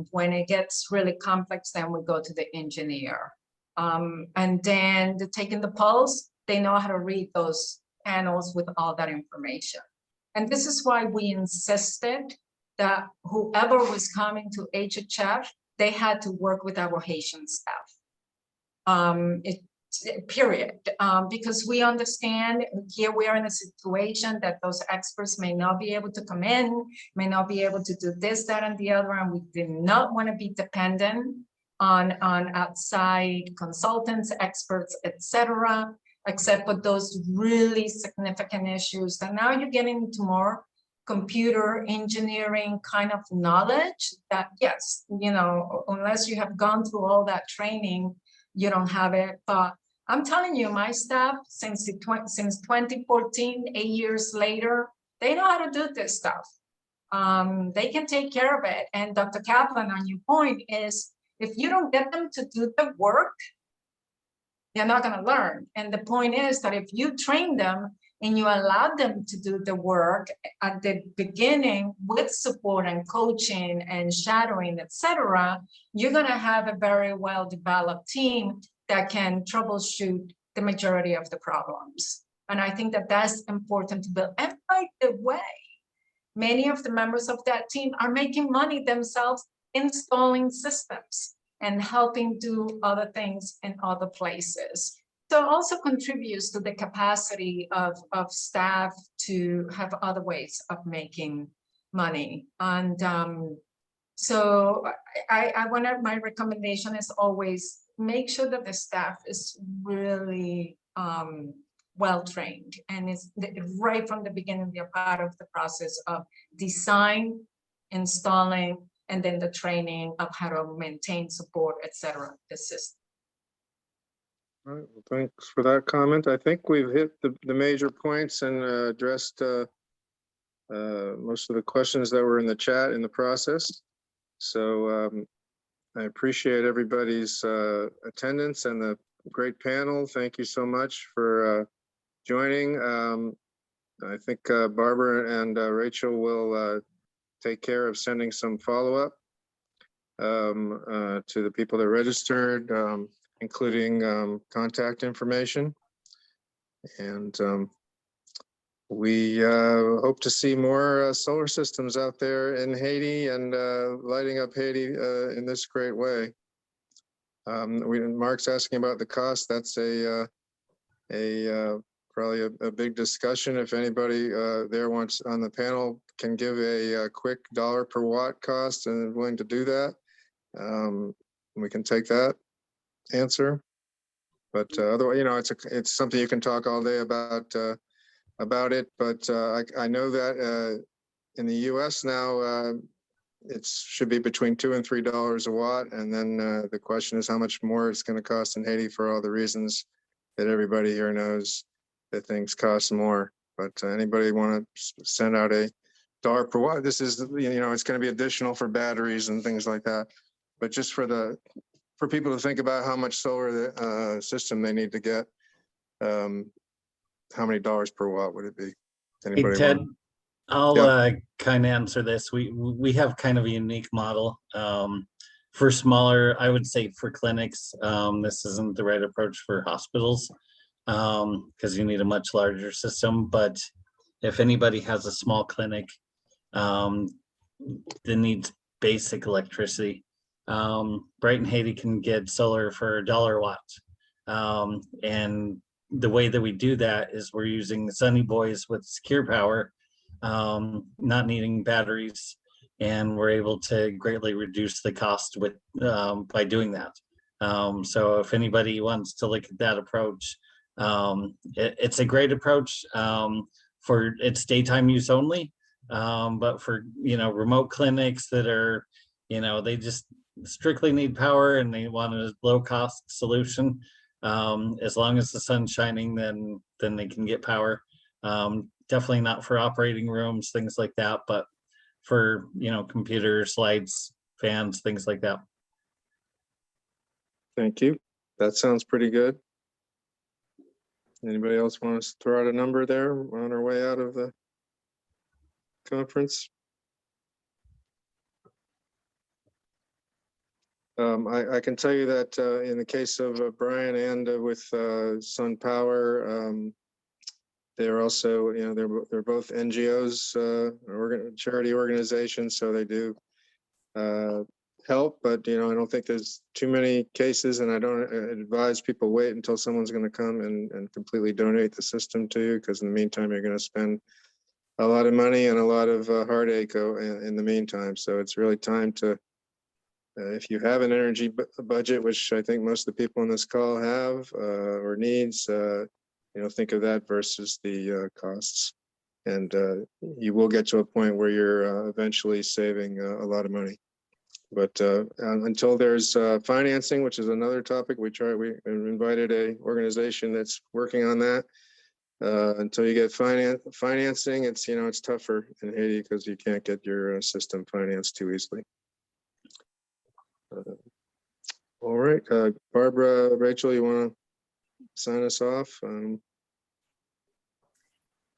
when it gets really complex, then we go to the engineer. And then taking the pulse, they know how to read those panels with all that information. And this is why we insisted that whoever was coming to HHF, they had to work with our Haitian staff. Period. Because we understand here we are in a situation that those experts may not be able to come in, may not be able to do this, that, and the other, and we do not want to be dependent on outside consultants, experts, etc., except for those really significant issues. And now you're getting into more computer engineering kind of knowledge that, yes, you know, unless you have gone through all that training, you don't have it. But I'm telling you, my staff, since 2014, 8 years later, they know how to do this stuff. They can take care of it. And Dr. Kaplan, on your point is, if you don't get them to do the work, they're not going to learn. And the point is that if you train them and you allow them to do the work at the beginning with support and coaching and shadowing, etc., you're going to have a very well-developed team that can troubleshoot the majority of the problems. And I think that that's important to build. And by the way, many of the members of that team are making money themselves installing systems and helping do other things in other places. So it also contributes to the capacity of staff to have other ways of making money. And so my recommendation is always make sure that the staff is really well-trained and is right from the beginning, they're part of the process of design, installing, and then the training of how to maintain, support, etc. the system. All right, well, thanks for that comment. I think we've hit the major points and addressed most of the questions that were in the chat in the process. So I appreciate everybody's attendance and the great panel. Thank you so much for joining. I think Barbara and Rachel will take care of sending some follow-up to the people that registered, including contact information. And we hope to see more solar systems out there in Haiti and lighting up Haiti in this great way. Mark's asking about the cost. That's a probably a big discussion. If anybody there wants on the panel can give a quick dollar per watt cost and willing to do that, we can take that answer. But otherwise, it's something you can talk all day about it. But I know that in the U.S. now, it should be between $2 and $3 a watt. And then the question is how much more it's going to cost in Haiti for all the reasons that everybody here knows that things cost more. But anybody want to send out a dollar per watt? This is, it's going to be additional for batteries and things like that. But just for people to think about how much solar system they need to get, how many dollars per watt would it be? Hey, Anybody Ted, want? I'll Yeah. kind of answer this. We have kind of a unique model. For smaller, I would say for clinics, this isn't the right approach for hospitals because you need a much larger system. But if anybody has a small clinic that needs basic electricity, Brighton Haiti can get solar for $1 watt. And the way that we do that is we're using Sunny Boys with secure power, not needing batteries, and we're able to greatly reduce the cost with by doing that. So if anybody wants to look at that approach, it's a great approach for its daytime use only. But for remote clinics that are they just strictly need power and they want a low cost solution, as long as the sun's shining, then they can get power. Definitely not for operating rooms, things like that, but for computers, lights, fans, things like that. Thank you. That sounds pretty good. Anybody else want us to throw out a number there on our way out of the conference? I can tell you that in the case of Brian and with Sun Power, they're also, they're both NGOs, charity organizations, so they do help. But I don't think there's too many cases, and I don't advise people wait until someone's going to come and completely donate the system to you, because in the meantime you're going to spend a lot of money and a lot of heartache in the meantime. So it's really time to, if you have an energy budget, which I think most of the people on this call have or needs, think of that versus the costs. And you will get to a point where you're eventually saving a lot of money. But until there's financing, which is another topic, we invited a organization that's working on that. Until you get financing, it's tougher in Haiti because you can't get your system financed too easily. All right, Barbara, Rachel, you want to sign us off?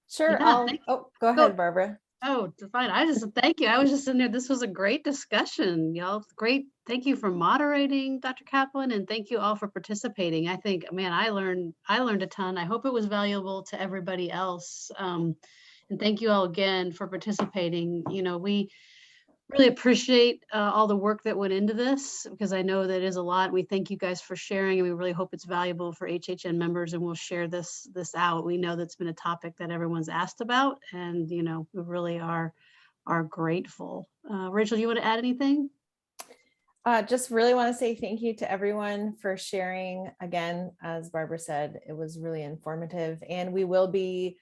Sure. Yeah, Go ahead, Barbara. Oh, fine. I just thank you. I was just in there. This was a great discussion, y'all. Great. Thank you for moderating, Dr. Kaplan, and thank you all for participating. I think, man, I learned a ton. I hope it was valuable to everybody else. And thank you all again for participating. We really appreciate all the work that went into this, because I know that is a lot. We thank you guys for sharing, and we really hope it's valuable for HHN members, and we'll share this out. We know that's been a topic that everyone's asked about, and we really are grateful. Rachel, you want to add anything? Just really want to say thank you to everyone for sharing. Again, as Barbara said, it was really informative, and we will be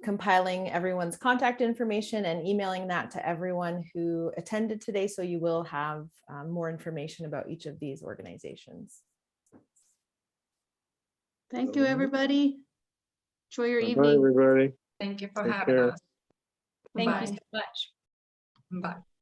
compiling everyone's contact information and emailing that to everyone who attended today. So you will have more information about each of these organizations. Thank you, everybody. Enjoy your Bye, evening. everybody. Thank you for Take having care. us. Thank Bye. you so much. Bye.